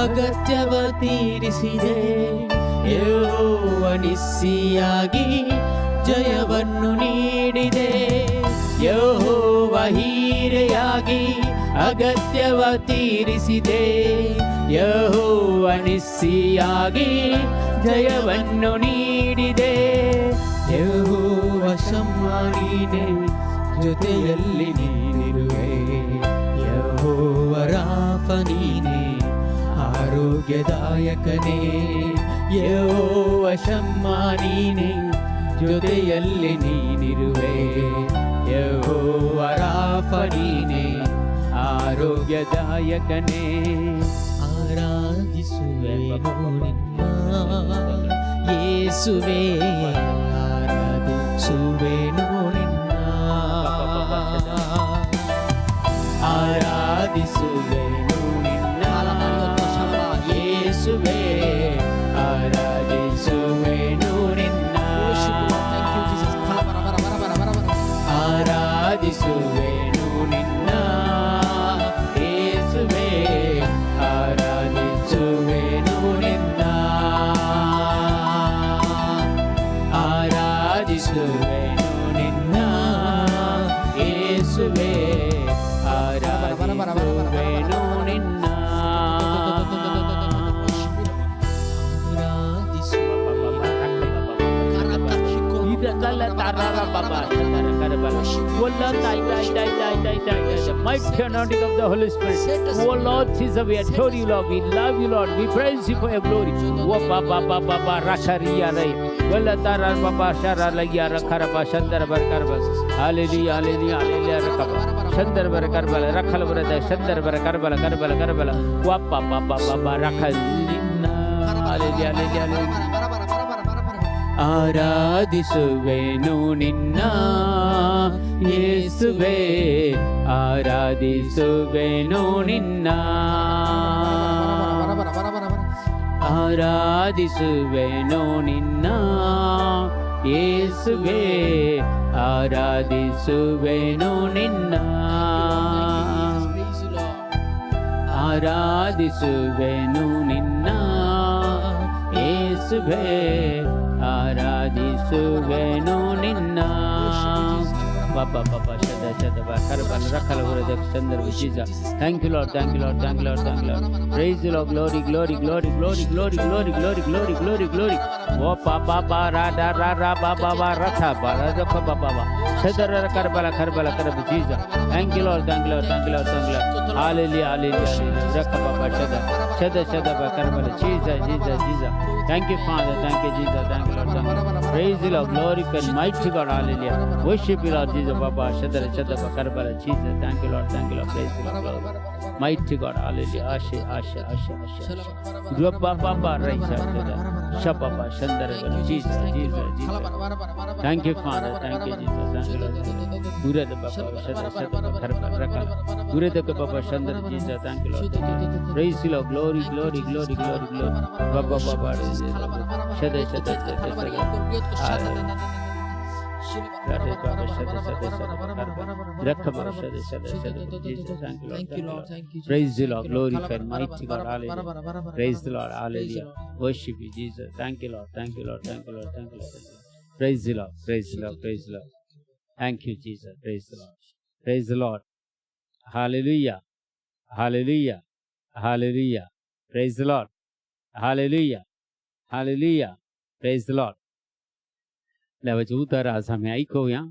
ಅಗತ್ಯವ ತೀರಿಸಿದೆ, ಯೆಹೋವ ನಿಸ್ಸಿಯಾಗಿ ಜಯವನ್ನು ನೀಡಿದೆ. ಯೆಹೋವ ಹೀರೆಯಾಗಿ ಅಗತ್ಯವ ತೀರಿಸಿದೆ, ಯೆಹೋವ ನಿಸ್ಸಿಯಾಗಿ ಜಯವನ್ನು ನೀಡಿದೆ. ಯೆಹೋವ ಶಮ್ಮ ನೀನೇ, ಜೊತೆಯಲ್ಲಿ ನೀನಿರುವೆ. ಯೆಹೋವ ರಾಫ ನೀನೇ, ಆರೋಗ್ಯದಾಯಕನೇ. ಯೆಹೋವ ಶಮ್ಮ ನೀನೇ, ಜೊತೆಯಲ್ಲಿ ನೀನಿರುವೆ. ಯೆಹೋವ ರಾಫ ನೀನೇ, ಆರೋಗ್ಯದಾಯಕನೇ. ಆರಾಧಿಸುವೆನು ನಿನ್ನ ಯೇಸುವೆ, ಆರಾಧಿಸುವೆನು ನಿನ್ನ, ಆರಾಧಿಸುವೆನು ನಿನ್ನ ಯೇಸುವೆ, ಆರಾಧಿಸುವೆನು ನಿನ್ನ, ಆರಾಧಿಸುವೆನು ನಿನ್ನ ಯೇಸುವೆ, ಆರಾಧಿಸುವೆನು ನಿನ್ನ, ಆರಾಧಿಸುವೆನು ನಿನ್ನ ಯೇಸುವೆ, ಆರಾಧಿಸುವೆನು ನಿನ್ನ, the mighty anointing of the Holy Spirit. Oh Lord Jesus, we adore you, Lord. We love you, Lord. We praise you for your glory. Oh Baba Baba Rashariya Ray. Walla Tara Baba Shara Laya Rakaraba Shandar Barkarba. Hallelujah, hallelujah, hallelujah Rakaba. Shandar Barkarbala Rakal Brother Shandar Barkarbala Karbala Karbala. Wapa Baba Baba Rakalina. Hallelujah, hallelujah. ಆರಾಧಿಸುವೆನು ನಿನ್ನ ಯೇಸುವೆ, ಆರಾಧಿಸುವೆನು ನಿನ್ನ, ಆರಾಧಿಸುವೆನು ನಿನ್ನ ಯೇಸುವೆ, ಆರಾಧಿಸುವೆನು ನಿನ್ನ, ಆರಾಧಿಸುವೆನು ನಿನ್ನ ಯೇಸುವೆ, ಆರಾಧಿಸುವೆನು ನಿನ್ನ. ಪಾಪ ಪಾಪ ಶದ Shadaba Karabal Rakala Hurada Chandra Vijija. Thank you, Lord, thank you, Lord, thank you, Lord, thank you, Lord. Praise the Lord, glory, glory, glory, glory, glory, glory, glory, glory, glory, glory. O Papa Rada Rara Baba Ratha Barada Baba. Shadara Karbala Karbala Karabijija. Thank you, Lord, thank you, Lord, thank you, Lord, thank you, Lord. Hallelujah, hallelujah. Rakababa Shada Shada Karbala. Jesus, Jesus, Jesus. Thank you, Father, thank you, Jesus, thank you, Lord, thank you, Lord. Praise the Lord, glorify mighty God, hallelujah. Worship you, Lord Jesus, Baba, Shadara, Karbala, Jesus, thank you, Lord, praise the Lord, glory. Mighty God, hallelujah. Asha. Baba, Raisa, Shababa, Shandara, Jesus, Jesus, Jesus. Thank you, Father, thank you, Jesus, thank you, Lord. Gura the Baba, Shadara, Karbala, Rakala. Gura the Baba, Shandara, Jesus, thank you, Lord. Praise the Lord, glory, glory, glory, glory, glory. Baba, Shada, Thank you, Lord. Praise the Lord, glorify mighty God, hallelujah. Praise the Lord, hallelujah. Worship you, Jesus. Thank you, Lord, thank you, Lord, thank you, Lord, thank you, Lord. Praise the Lord, praise the Lord, praise the Lord. Thank you, Jesus. Praise the Lord. Praise the Lord. Hallelujah. Hallelujah. Hallelujah. Praise the Lord. Hallelujah. Hallelujah. Praise the Lord. लेवाची उतर आज आम्ही ऐकूया.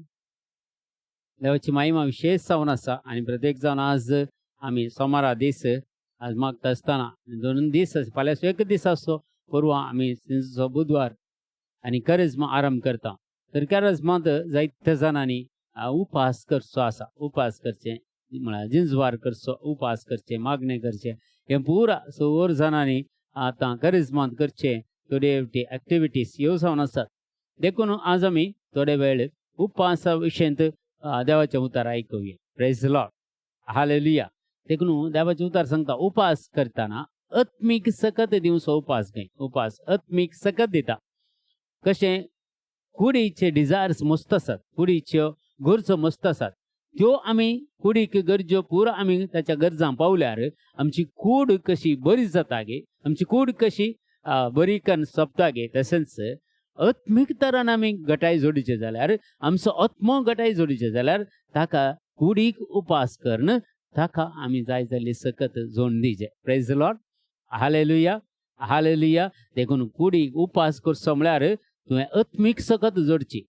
लेवाची महिमा विशेष जावन आसा आनी प्रत्येक जावन आज आमी सोमारा दीस आज मागता आसतना 2 दीस फाल्यां एक दीस आसचो परवां आमी बुधवार आनी करिज्मा आरंभ करता. तर करिज्मांत जायत्या जाणांनी उपास करचो आसा. उपास करचें म्हळ्यार जिंजवार करचो, उपास करचें, मागणें करचें हें पुरा सगळ्या जाणांनी आतां करिज्मांत करचें. थोडे एक्टिविटीज ह्यो जावन आसात. देखून आज आमी थोडे वेळ उपासा विशयंत देवाचें उतर ऐकूया. Praise the Lord, hallelujah. देखून देवाचें उतर सांगता उपास करतना आत्मीक सकत दिवचो उपास घेय. उपास आत्मीक सकत दिता. कशें कुडीचे डिझायर्स मस्त आसात, कुडीच्यो गरजो मस्त आसात. त्यो आमी कुडीक गरजो पुरो आमी ताच्या गरजां पावल्यार आमची कूड कशी बरी जाता गे, आमची कूड कशी बरी करून सोंपता गे. तशेंच आत्मीक तरान आमी गटाय जोडीचे जाल्यार आमचो आत्मो गटाय जोडीचे जाल्यार ताका कुडीक उपास करून ताका आमी जाय जाल्ली सकत जोडून दिवचे. Praise the Lord, hallelujah, hallelujah. देखून कुडीक उपास करचो म्हळ्यार तुवें आत्मीक सकत जोडची.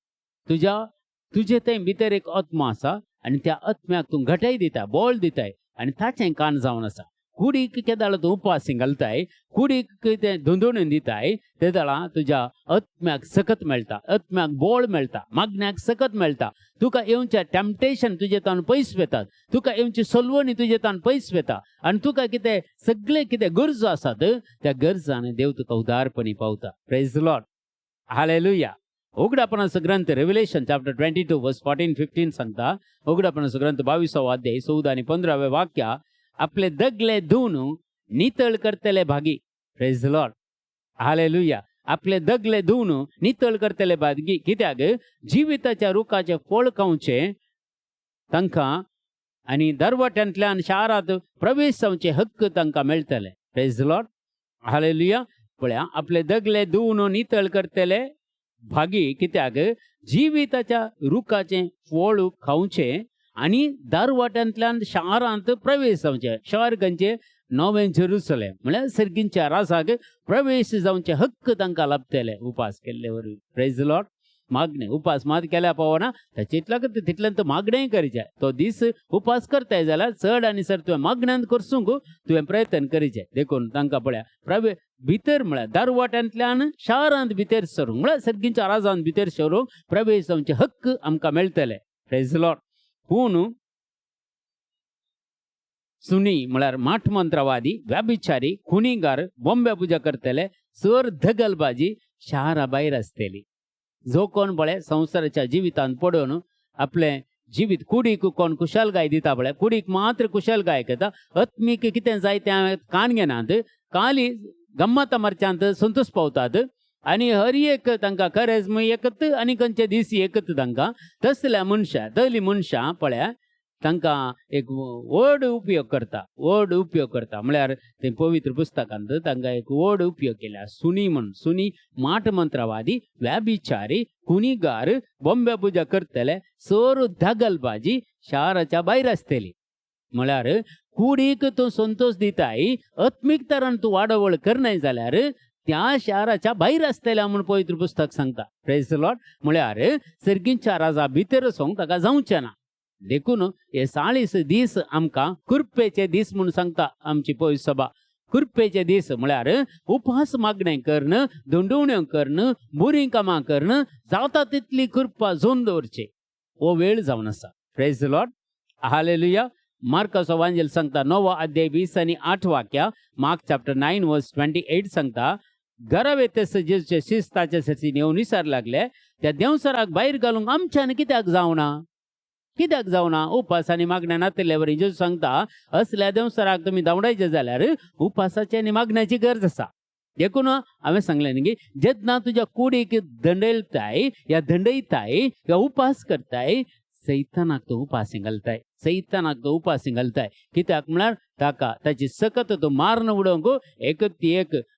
तुजे थंय भितर एक आत्मो आसा आनी त्या आत्म्याक तूं घटाय दिता, बळ दिताय आनी ताचें कान जावन आसा. कुडीक केदाळ तूं उपास घालताय, कुडीक कितें धुंदोळून दिताय, ते दाळा तुज्या आत्म्याक सकत मेळटा, आत्म्याक बळ मेळटा, मागण्याक सकत मेळटा. तुका येवचे टॅम्पटेशन तुजे तान पयस वेतात, तुका येवची सलवणी तुजे तान पयस वेता आनी तुका कितें सगळे कितें गरजो आसात त्या गरजांनी देव तुका उदारपणी पावता. Praise the Lord, hallelujah. उगडापणाचो ग्रंथ रेव्हलेशन चॅप्टर 22 वर्स 14-15 सांगता. उगडापणाचो ग्रंथ 22 अध्याय 14 आणि 15 वाक्या. आपले दगले धुवन नितळ करतले भागी. Praise the Lord, hallelujah. आपले दगले धुवन नितळ करतले भागी. कित्याक जिविताच्या रुखाचे फळ खावचे तांकां आनी दरवट्यांतल्यान शारांत प्रवेश जावचे हक्क तांकां मेळटले. Praise the Lord, hallelujah. पळया, आपले दगले धुवन नितळ करतले भागी. कित्याक जिविताच्या रुखाचे फळ खावचे आनी दारवाट्यांतल्यान शारांत प्रवेश जावचे. शार खंयचे? नवे जेरुसलेम म्हळ्यार सर्गींच्या रासाक प्रवेश जावचे हक्क तांकां लाभतले उपास केल्ले वरवीं. Praise the Lord. मागणे उपास मात केल्या पावना ताचेंतल्यान तितल्यान तो मागणेय करचें. तो दीस उपास करताय जाल्यार चड आनी चड तुवें मागण्यांत करसूंक तुवें प्रयत्न करचें. देखून तांकां पळया भितर म्हळ्यार दारवाट्यांतल्यान शारांत भितर सरूंक म्हळ्यार सर्गींच्या राजांत भितर सरूंक प्रवेश जावचे हक्क आमकां मेळटले. Praise the Lord. पूण सुनी म्हळ्यार माठ मंत्रवादी, व्याभिचारी, खुनीगार, बोंबे पुजा करतले, चोर, धगलबाजी शारा भायर आसतली. जो कोण पळय संवसाराच्या जिवितांत पडून आपले जिवीत कुडीक कोण कुशलगाय दिता पळय, कुडीक मात्र कुशलगाय करता, आत्मीक कितें जाय तें कान घेनात, खाली गम्मत मारच्यांत संतोश पावतात आनी हर एक तांकां करेज्म एकत आनी खंयचे दीस एकत तांकां. तसल्या मनशां तसली मनशां पळया तांकां एक व्हड उपयोग करता म्हळ्यार ते पवित्र पुस्तकांत तांकां एक व्हड उपयोग केल्या. सुनी म्हण सुनी माट मंत्रवादी व्याभिचारी कुणीगार बोंबे पुजा करतले सोर धगलबाजी शाराच्या भायर आसतली. म्हळ्यार कुडीक तूं संतोष दिताय आत्मीक तरान तूं वाडवळ करनाय जाल्यार त्या शाराच्या भायर आसतल्या म्हूण पवित्र पुस्तक सांगता. Praise the Lord. म्हळ्यार सर्गीच्या राजा भितर वचोंक ताका जावचें ना. देखून हे 40 दीस आमकां कुरपेचे दीस म्हूण सांगता आमची पवित्र सभा. कुरपेचे दीस म्हळ्यार उपास मागणें करणं, दंडुवण्यो करणं, बुरी कामां करणं, जाता तितली कुरपा जोन दवरचे. हो वेळ जावन आसा. Praise the Lord. हालेलुया. मार्काचो वांजेल सांगता 9 अध्याय 20 आनी 8 वाक्या. मार्क चॅप्टर 9 वर्स 28 सांगता घरा वेतेस जेजूचे शिस्ताचे सर्तीन येवन विचार लागले त्या देवसराक भायर घालूंक आमच्यान कित्याक जावना उपास आनी मागण्या नातले वरी जेजू सांगता असल्या देवसराक तुमी धांवडायचे जाल्यार उपासाची आनी मागण्याची गरज आसा. देखून हांवें सांगलें न्ही की जेन्ना तुज्या कुडीक दंडयताय या दंडयताय या उपास करताय सैतानाक तो उपासी घालताय. कित्याक म्हळ्यार ताका ताची सकत तो मारून उडोवंक एक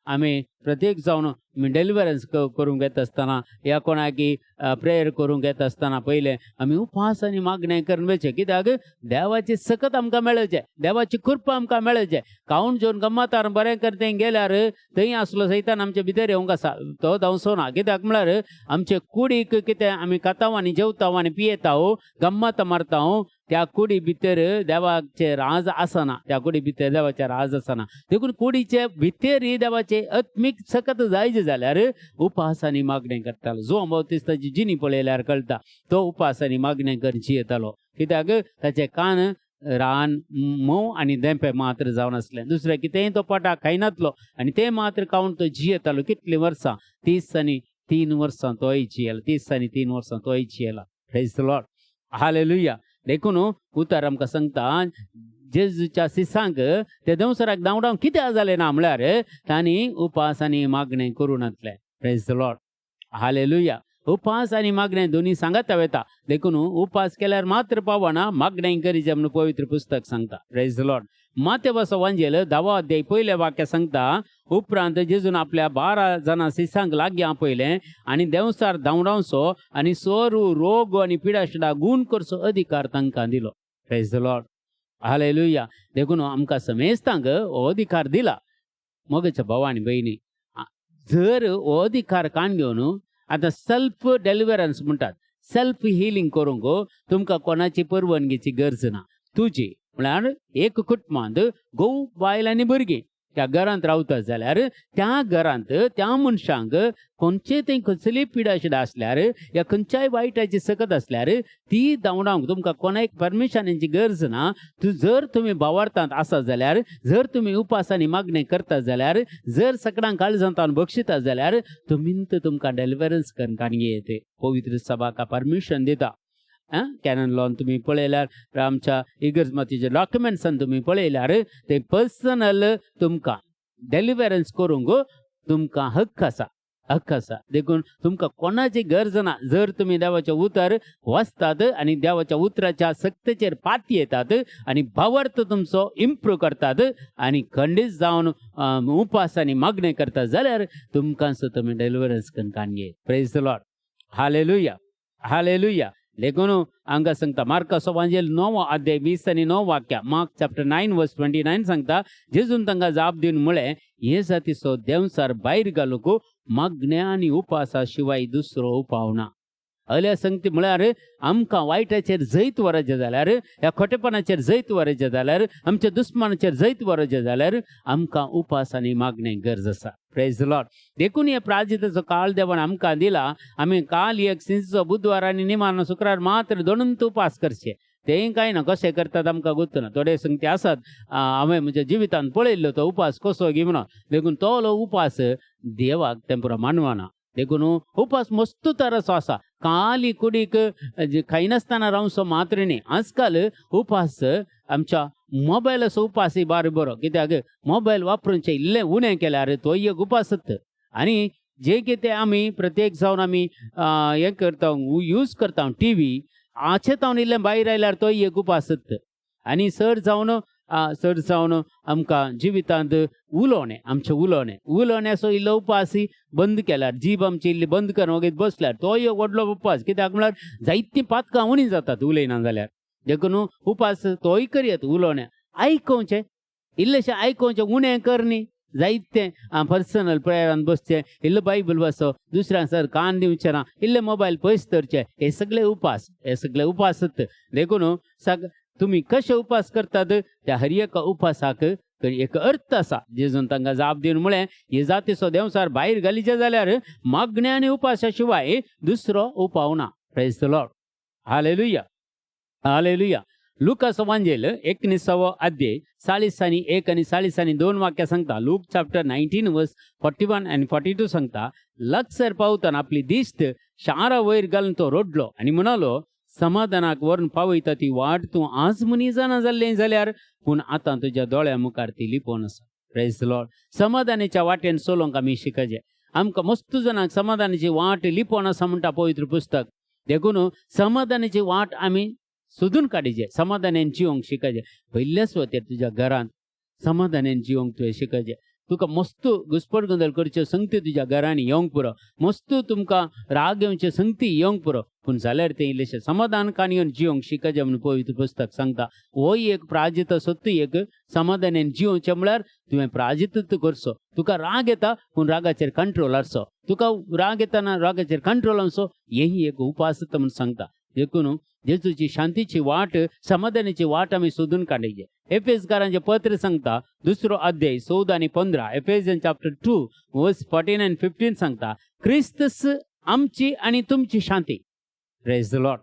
आमी प्रत्येक जावन डेलिव्हरन्स करूंक येता आसतना या कोणाकी प्रेयर करूंक येता आसतना पयलें आमी उपास आनी मागणें करून वयचें. कित्याक देवाची सकत आमकां मेळचें, देवाची कृपा आमकां मेळचें. कावंट जेवन गम्मतार बरें करतें गेल्यार थंय आसलो सैतान आमचे भितर येवंक आसा तो धांवसोना. कित्याक म्हळ्यार आमचे कुडीक कितें आमी खाता आनी जेवता आनी पियेता गम्मत मारता त्या कुडी भितर देवाचे राज आसना. त्या कुडी भितर देवाचे राज आसना. देखून कुडीचे भितर ही देवाचे आत्मीक सकत जायचे जाल्यार उपास आनी मागणें करतालो. जो बावतिस्ताची जिणी पळयल्यार कळटा तो उपास आनी मागणें करची येतालो. कित्याक ताचे कान रान मोव आनी देंपे मात्र जावन आसलें. दुसरें कितेंय तो पोटाक खायनातलो आनी तें मात्र खावन तो जियेतालो. कितलीं वर्सां 30 आनी 3 वर्सां तो जियेला. 30 आनी 3 वर्सां तो जियेला. Praise the Lord. हालेलुया. देखून उतार आमकां सांगता जेजूच्या शिसांक ते देवसराक धांवडावंक कित्याक जालें ना म्हळ्यार तांणी उपास आनी मागणें करूं नातलें. Praise the Lord. हालेलुया. उपास आनी मागणें दोनी सांगता वता. देखून उपास केल्यार मात्र पावना, मागणें करीचें म्हणून पवित्र पुस्तक सांगता. Praise the Lord. मातेवाचो वांजेल 10 अध्याय 1 वाक्य सांगता उपरांत जेजून आपल्या 12 जाणां शिसांक लागीं आपयलें आनी देवसार धांवडावचो आनी सोरू रोग आनी पिडाशिडा गूण करचो अधिकार तांकां दिलो. Praise the Lord. हालेलुया. देखून आमकां समेस्तांक हो अधिकार दिला. मोगेच्या भावा आनी भयणी, जर हो अधिकार काण घेवन आतां सेल्फ डेलिव्हरन्स म्हणटात, सेल्फ हिलींग करूंक तुमकां कोणाची परवानगीची गरज ना. तुजी म्हळ्यार एक कुटुंबांत घोव बायल आनी भुरगीं त्या घरांत रावतात जाल्यार त्या घरांत त्या मनशांक खंयचेय थंय कसली पिडाशिडा आसल्यार या खंयच्याय वायटाची सकत आसल्यार ती धांवडावंक तुमकां कोणाक परमिशनाची गरज ना. जर तुमी भावार्थांत आसात जाल्यार, जर तुमी उपासांनी मागणें करतात जाल्यार, जर सगळ्यांक काळजांतान बक्षितात जाल्यार तुमींत तुमकां डेलिव्हरन्स करन काणगी येते. पवित्र सभाका परमिशन दिता. कॅनन लॉन तुम्ही पळयल्यार आमच्या इगर्जमातीचे डॉक्युमेंट्सान तुम्ही पळयल्यार ते पर्सनल तुमकां डेलिव्हरन्स करूंक तुमकां हक्क आसा. देखून तुमकां कोणाची गरज ना. जर तुमी देवाचें उतर वाचतात आनी देवाच्या उतराच्या सक्तेचेर पाती येतात आनी भावार्थ तुमचो इम्प्रूव करतात आनी खंडीत जावन उपास आनी मागणें करतात जाल्यार तुमकां तुमी डेलिव्हरन्स करून काणये. Praise the Lord. Hallelujah. Hallelujah. देखून हांगा सांगता मार्काचो वांजेल 9 अध्याय 20 आनी 9 वाक्या. मार्क चॅप्टर 9 वर्स 29 सांगता जेजून तांकां जाप दिवन म्हळें हे जातीचो देवसार भायर घालूंक मागण्या आनी उपासा शिवाय दुसरो उपाव ना. अल्या सांगता म्हळ्यार आमकां वायटाचेर जैत वरचें जाल्यार, ह्या खोटेपणाचेर जैत वरचें जाल्यार, आमच्या दुस्मानाचेर जैत वरचें जाल्यार आमकां उपास आनी मागणें गरज आसा. Praise the Lord. देखून हे प्राजिताचो काळ देवान आमकां दिला. आमी काल एक सिंचचो बुधवार आनी निमाण शुक्रार मात्र दोनूच उपास करचे. तें कांय ना, कशें करतात आमकां गुर्त ना. थोडे संगती आसात हांवें म्हज्या जिवितांत पळयल्लो तो उपास कसो गी म्हणून. देखून तो उपास देवाक तें पुरो मानवना. देखून उपास मस्त तराचो आसा. काली कुडीक खायनासतना रावचो मात्र न्ही. आजकाल उपास आमच्या मोबायलाचो उपासय बरो. कित्याक मोबायल वापरूनचे इल्लें उणें केल्यार तो एक उपासत. आनी जे कितें आमी प्रत्येक जावन आमी हें करता यूज करता टी व्ही, आचे तावन इल्लें भायर आयल्यार तो एक उपास आनी सर जावन आमकां जिवितांत उलोवणें आमचें उलोवण्याचो इल्लो उपास बंद केल्यार जीब आमची इल्ली बंद करून वगैरे बसल्यार तो एक व्हडलो उपास कित्याक म्हळ्यार जायतीं पातकां उणी जातात उलयना जाल्यार देखून उपास तोय करयत उलोवणें आयकोवचें इल्लेशें आयकोवचें उणें करनी जायतें पर्सनल प्रेयरान बसचें इल्लो बायबल वाचो दुसऱ्यांक सर कान दिवचें ना इल्ले मोबायल पयस धरचे हे सगळे उपासत देखून तुमी कशे उपास करतात त्या हर एका उपासाक एक अर्थ आसा जेजून तांकां जाप दिवन म्हळें हे जातीचो देंवसार भायर घालीचे जाल्यार मागणे आनी उपासा शिवाय दुसरो उपाव ना praise the Lord hallelujah hallelujah लुकास वांजेल 19 अध्याय 40 आणि 40 वाक्यां सांगता लूक चॅप्टर 19 वर्स 41 आणि 42 सांगता लागसर पावतना आपली दिश्ट शारा वयर घालून तो रडलो आनी म्हणालो समाधानाक व्हरून पावयता ती वाट तूं आज मनी जाणा जाल्लें जाल्यार पूण आतां तुज्या दोळ्या मुखार ती लिपोवन आसा प्रेज द लॉर्ड समाधानाच्या वाटेन चलोवंक आमी शिकचे आमकां मस्त जाणांक समाधानाची वाट लिपोवन आसा म्हणटा पवित्र पुस्तक देखून समाधानाची वाट आमी सोदून काडचे समाधानान जिवंक शिकचे पयल्या सुवातेर तुज्या घरांत समाधानान जिवंक तुवें शिकचे तुका मस्त घुसपट गोंदळ करच्यो संगती तुज्या घरांनी येवंक पुरो मस्त तुमकां राग येवच्यो संगती येवंक पुरो पूण जाल्यार तें इल्लेशें समाधानकान येवन जिवंक शिकचे म्हणून पवित्र पुस्तक सांगता हो एक प्राजित सोत्त एक समाधानान जिवचें म्हळ्यार तुवें प्राजितच करचो तुका राग येता पूण रागाचेर कंट्रोल हाडचो तुका राग येताना रागाचेर कंट्रोल हाडचो हेही एक उपास म्हणून सांगता देखून जेजूची शांतीची वाट समाधानाची वाट आमी सोदून काडचे एफेसकारांचे पत्र सांगता 2 अध्याय 14 आणि 15 एफेसियन चॅप्टर 2 वर्स 14 आणि 15 सांगता क्रिस्तस आमची आणि तुमची शांती प्रेज द लॉर्ड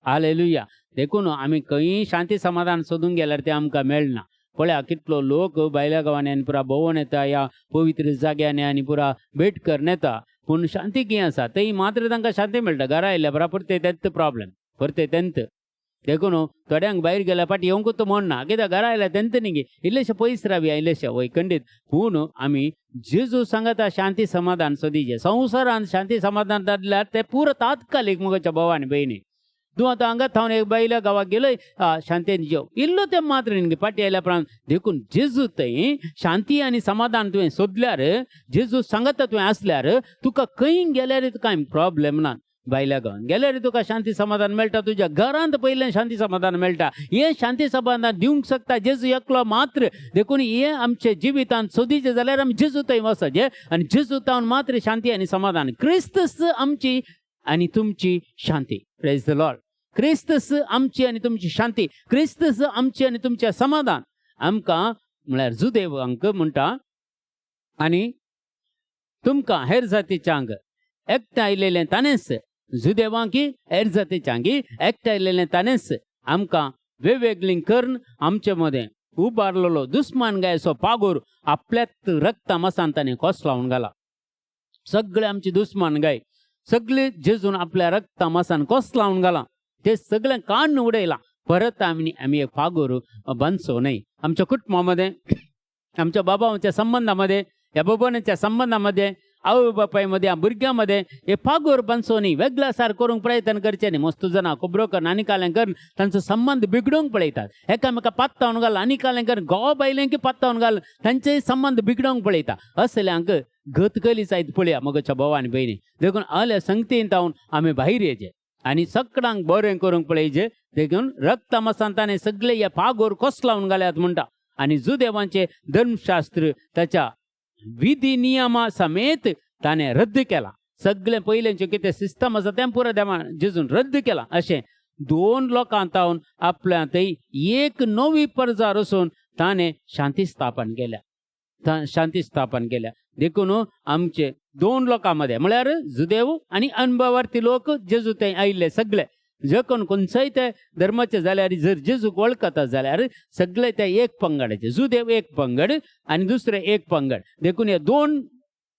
हालेलुया देखून आमी खंय शांती समाधान सोदूंक गेल्यार तें आमकां मेळना पळया कितलो लोक भायल्या गांवांनी आनी पुरा भोंवून येता ह्या पवित्र जाग्यांनी आनी पुरा भेट करून येता पूण शांती कितें आसा थंय मात्र तांकां शांती मेळटा घरा आयल्या बराबर तेंच प्रॉब्लेम परते तेंत देखून थोड्यांक भायर गेल्या फाटी येवंकूच तो म्हणना कित्याक घरा आयल्या तेंत न्ही इल्लेशें पयस रावया इल्लेशें वैखंडीत पूण आमी जेजू सांगता शांती समाधान सोदीचे संवसारांत शांती समाधान जाल्यार ते पुरो तात्कालीक मुगाच्या भावानी बहिणी तूं आतां हांगा थावन एक बायल्या गांवाक गेलय शांतेन जेव इल्लो तें मात्र न्ही फाटी आयल्या प्रमाण देखून जेजू थंय शांती आनी समाधान तुवें सोदल्यार जेजू सांगता तुवें आसल्यार तुका खंय गेल्यार कांय प्रॉब्लेम ना बायल्या गांवांत गेल्यार तुका शांती समाधान मेळटा तुज्या घरांत पयलें शांती समाधान मेळटा हें शांती समाधान दिवंक शकता जेजू एकलो मात्र देखून हें आमच्या जिवितांत सोदीचें जाल्यार आमी जेजू थंय वचचे आनी जेजू तावन मात्र शांती आनी समाधान क्रिस्तस आमची आनी तुमची शांती प्रेज द लॉर्ड क्रिस्तस आमची आनी तुमची शांती क्रिस्तस आमची आनी तुमचें समाधान आमकां म्हळ्यार जुदेवांक म्हणटा आनी तुमकां हेर जातीच्यांक एकठांय आयिल्लें ताणेंच जुदेवांक हेर जातीच्यांक एकठांय आयिल्लें ताणेंच आमकां वेगवेगळीं करून आमचे मदें उबारलेलो दुस्मानगायचो पागोर आपल्याच रक्ता मसान ताणें कोस लावन घाला सगळे आमची दुस्मानगाय सगळे जेजून आपल्या रक्ता मसान कोस लावन घाला ते सगळें काडून उडयलां परत आमी एक पागोर बांदचो न्हय आमच्या कुटुंबामध्ये आमच्या बाबांच्या संबंधामध्ये या बाबांच्या संबंधामध्ये आवय बापायमध्ये भुरग्यांमध्ये हे पागोर बांदचो न्ही वेगळा सार करूंक प्रयत्न करचे न्ही मस्त जाणां खबरो कर आनी कालें कर तांचो संबंध बिगडोवंक पळयतात एकामेका पात्तावन घाल आनी कालें कर घोव बायलेंकी पात्तावन घाल तांचे संबंध बिगडोवंक पळयता असल्यांक गतकली जायत पळया मगच्या भाव आनी भयणी देखून आल्या संगतीन तावन आमी भायर येचे आनी सगळ्यांक बरें करूंक पळयचे देखून रक्त मसान ताणें सगळे हे पागोर कोस लावन घाल्यात म्हणटा आनी जुदेवांचे धर्मशास्त्र ताच्या विधी नियमा समेत ताणें रद्द केला सगळे पयलेंचे कितें सिस्टम आसा तें पुरो देवान जेजून रद्द केला अशें 2 लोकां तावन आपल्या थंय एक नवी प्रजा रचून ताणें शांती स्थापन केल्या देखून आमचे 2 लोकां मध्ये म्हळ्यार जुदेव आनी अनुभवार्थी लोक जेजू थंय आयिल्ले सगळे जर खंयचोय ते धर्माचे जाल्यार जर जेजूक वळखता जाल्यार सगळे ते एक पंगडाचे जुदेव एक पंगड आनी दुसरे एक पंगड देखून हे 2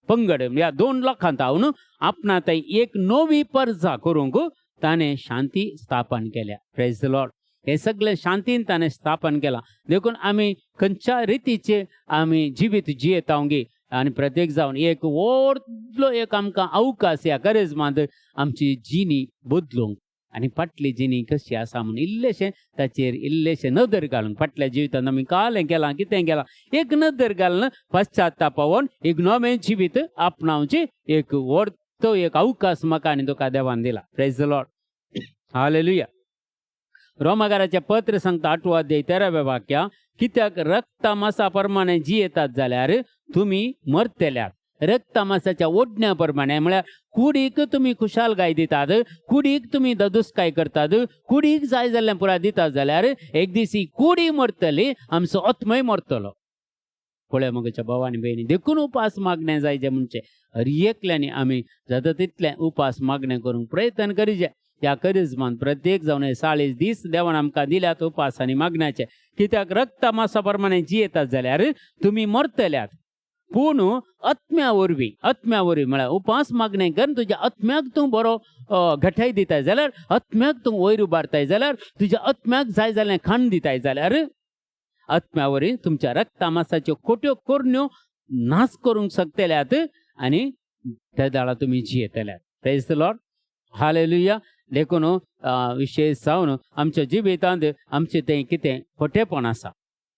पंगड ह्या 2 लोकांत हांव आपणा थंय एक नवी प्रजा करूंक ताणें शांती स्थापन केल्या प्रेज द लॉर्ड हे सगळे शांतीन ताणें स्थापन केलां देखून आमी खंयच्या रितीचे आमी जिवीत जियेतावंगी आनी प्रत्येक जावन एक व्हडलो एक आमकां अवकाश ह्या करेजमांत आमची जिणी बदलूंक आनी फाटली जिणी कशी आसा म्हणून इल्लेशें ताचेर इल्लेशें नदर घालून फाटल्या जिवितांत आमी कालें केलां कितें केलां एक नदर घालून पश्चात्तापावून एक नवें जिवीत आपणावचें एक व्हडतो एक अवकाश म्हाका आनी तुका देवान दिला. Praise the Lord. हालेलुया. रोमाकाराचें पत्र सांगता 8 अध्याय 13 वाक्या कित्याक रक्ता मासा प्रमाणे जियेतात जाल्यार तुमी मरतल्यात. रक्ता मासाच्या ओडण्या प्रमाणे म्हळ्यार कुडीक तुमी खुशालकाय दितात, कुडीक तुमी ददुस्काय करतात, कुडीक जाय जाल्लें पुराय दितात जाल्यार एक दीस ही कुडी मरतली, आमचो आत्मय मरतलो. पळय मगच्या भावांनी भयणी देखून उपास मागणें जायचें म्हणजे एकल्यानी आमी जाता तितलें उपास मागणें करूंक प्रयत्न करीचे. त्या करिजमान प्रत्येक जावन 40 दीस देवान आमकां दिल्यात उपास आनी मागण्याचे. कित्याक रक्ता मासा प्रमाणे जियेतात जाल्यार तुमी मरतल्यात. पूण आत्म्या वरवीं म्हळ्यार उपास मागणें करून तुज्या आत्म्याक तूं बरो घटाय दिताय जाल्यार, आत्म्याक तूं वयर उबारताय जाल्यार, तुज्या आत्म्याक जाय जाल्लें खाण दिताय जाल्यार आत्म्या वरवीं तुमच्या रक्ता मासाच्यो खोट्यो कोरण्यो नाश करूंक शकतल्यात आनी त्या दाळा तुमी जियेतल्यात. Praise the Lord. हालेलुया. देखून विशेश जावन आमच्या जिवितांत आमचें तें कितें खोटेपण आसा.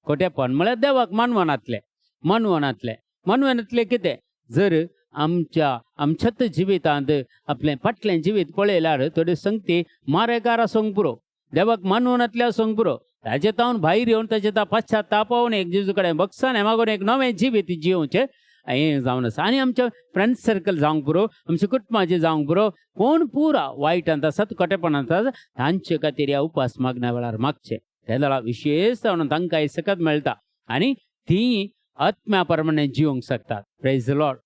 खोटेपण म्हळ्यार देवाक मानवनातलें कितें जर आमच्याच जिवितांत आपलें फाटलें जिवीत पळयल्यार थोड्यो संगती मारेकार आसूंक पुरो, देवाक मानवनातले आसूंक पुरो. ताचे तावन भायर येवन ताचे पश्चात्तापावून एक जेजू कडेन बक्षाने मागून एक नवें जिवीत जिवचें हें जावन आसा. आनी आमच्या फ्रेंड सर्कल जावंक पुरो, आमच्या कुटुंबाचें जावंक पुरो, कोण पुरा वायटांत आसात खोटेपणांत आसात तांचे खातीर ह्या उपास मागण्या वेळार मागचे. त्या वेळार विशेश जावन तांकां हे सकत मेळटा आनी ती आत्म्या प्रमाणे जिवंक शकतात. Praise the Lord.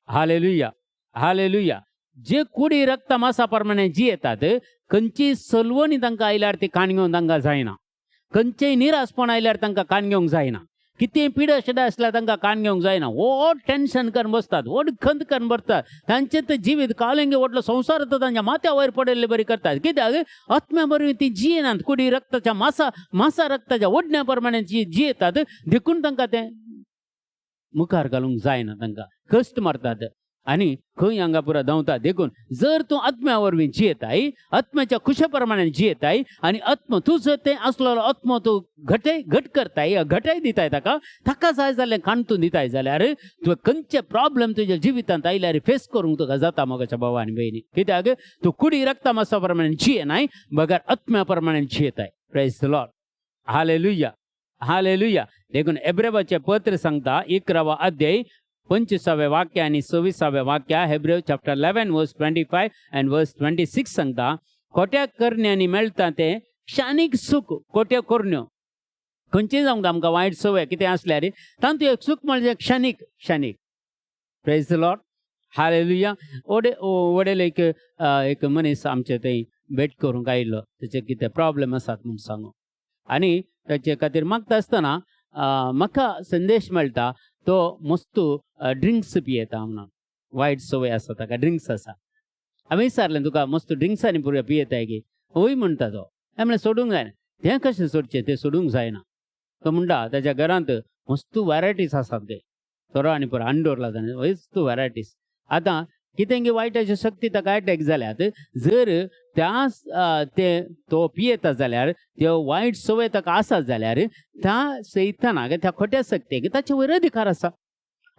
Hallelujah. Hallelujah. जे कुडी रक्ता मासा प्रमाणे जियेतात खंयची सलवणी तांकां आयल्यार ती काण घेवंक तांकां जायना, खंयचेय निराशपण आयल्यार तांकां काण घेवंक जायना, कितें पिडा शिडा आसल्यार तांकां काण घेवंक जायना. व्हड टेन्शन करून बसतात, व्हड खंत करून बसतात. तांचें तें जिवीत काळेंगे व्हडलो संवसार तो तांच्या माथ्या वयर पडयल्ले बरी करतात. कित्याक आत्म्या बरवीं ती जियेनात. कुडी रक्ताच्या मासा रक्ताच्या ओडण्या प्रमाणे जियेतात देखून तांकां तें मुखार घालूंक जायना, तांकां कश्ट मारतात आनी खंय हांगा पुरो धांवतात. देखून जर तूं आत्म्या वरवीं जियेताय, आत्म्याच्या खुशे प्रमाणे जियेताय आनी आत्म तूं जर तें आसलेलो आत्म तूं घट करताय, घटाय दिताय ताका जाय जाल्लें खाण तूं दिताय जाल्यार तुवें खंयचे प्रॉब्लेम तुज्या जिवितांत आयल्यार फेस करूंक तुका जाता मोगाच्या भावा आनी भयणी. कित्याक तूं कुडी रक्ता मासा प्रमाणे जियेनाय, बगर आत्म्या प्रमाणे जियेताय. Praise the Lord. Hallelujah. Hallelujah. देखून एब्रेवाचें पत्र सांगता 11 अध्याय 25 वाक्य आनी 26 वाक्य. हेब्रेव चॅप्टर 11 वर्स 25 अँड वर्स 26 सांगता खोट्या करण्यांनी मेळटा तें क्षणिक सुख. खोट्यो कोरण्यो खंयचीय जावंक आमकां वायट सवय कितें आसल्यार तातूंत एक सुख म्हणजे क्षणिक. Praise the Lord. हालेलुया. वडेल एक मनीस आमचे थंय भेट करूंक आयिल्लो. ताचे कितें प्रॉब्लेम आसात म्हूण सांगून आनी ताचे खातीर मागता आसतना म्हाका संदेश मेळटा तो मस्तू ड्रिंक्स पियेता म्हणून. वायट सवय आसा ताका, ड्रिंक्स आसा. हांवें विचारलें तुका मस्तू ड्रिंक्सांनी पुरो पियेताय गे? हय म्हणटा तो. हांवें म्हणलें सोडूंक जायना. तें कशें सोडचें? तें सोडूंक जायना. तो म्हणटा ताच्या घरांत मस्तू वॅरायटीज आसात गे, तोरो आनी पुरो आंडोर जाणा वस्तू वॅरायटीज. आतां कितें गे वायटाच्यो शक्ती ताका अटॅक जाल्यात. जर तो पियेता जाल्यार त्यो वायट सवय ताका आसात जाल्यार त्या सैतानाक त्या खोट्या शक्तीक ताचे वयर अधिकार आसा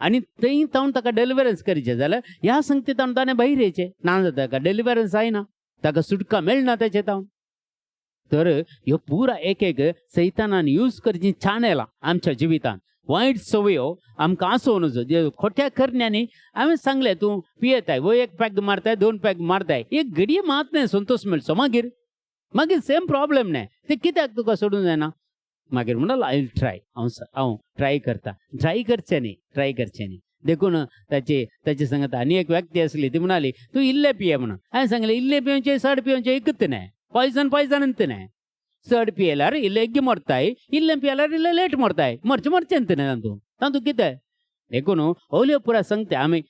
आनी थंय तावन ताका डेलिव्हरन्स करचें जाल्यार ह्या संगतींत ताणें भायर येचें ना. जाता ताका डेलिव्हरन्स जायना, ताका सुटका मेळना ताचे तावन. तर ह्यो पुरा एक सैतानान यूज करची चॅनलां आमच्या जिवितांत. वायट सवयो आमकां आसूं नजो खोट्या करण्यांनी हांवें सांगलें तूं पियेताय, वो 1 पॅग मारताय 2 पॅग मारताय, एक घडये मात न्हय संतोष मेळचो. मागीर सेम प्रॉब्लेम न्हय. तें कित्याक तुका सोडूंक जायना? मागीर म्हणलो आय विल ट्राय. हांव ट्राय करता. ट्राय करचें न्ही. देखून ताचे सांगत आनी एक व्यक्ती आसली ती म्हणाली तूं इल्लें पिये म्हणून. हांवें सांगलें इल्लें पिवचें चड पिवचें एकच न्हय. पॉयजनंत न्हय. चड पियेल्यार इल्लें एग्गी मरताय, इल्लें पियेल्यार इल्लें लेट मरताय. मरचेंच न्हय तातूंत कितें. देखून ओल्यो पुरा सांगता आमी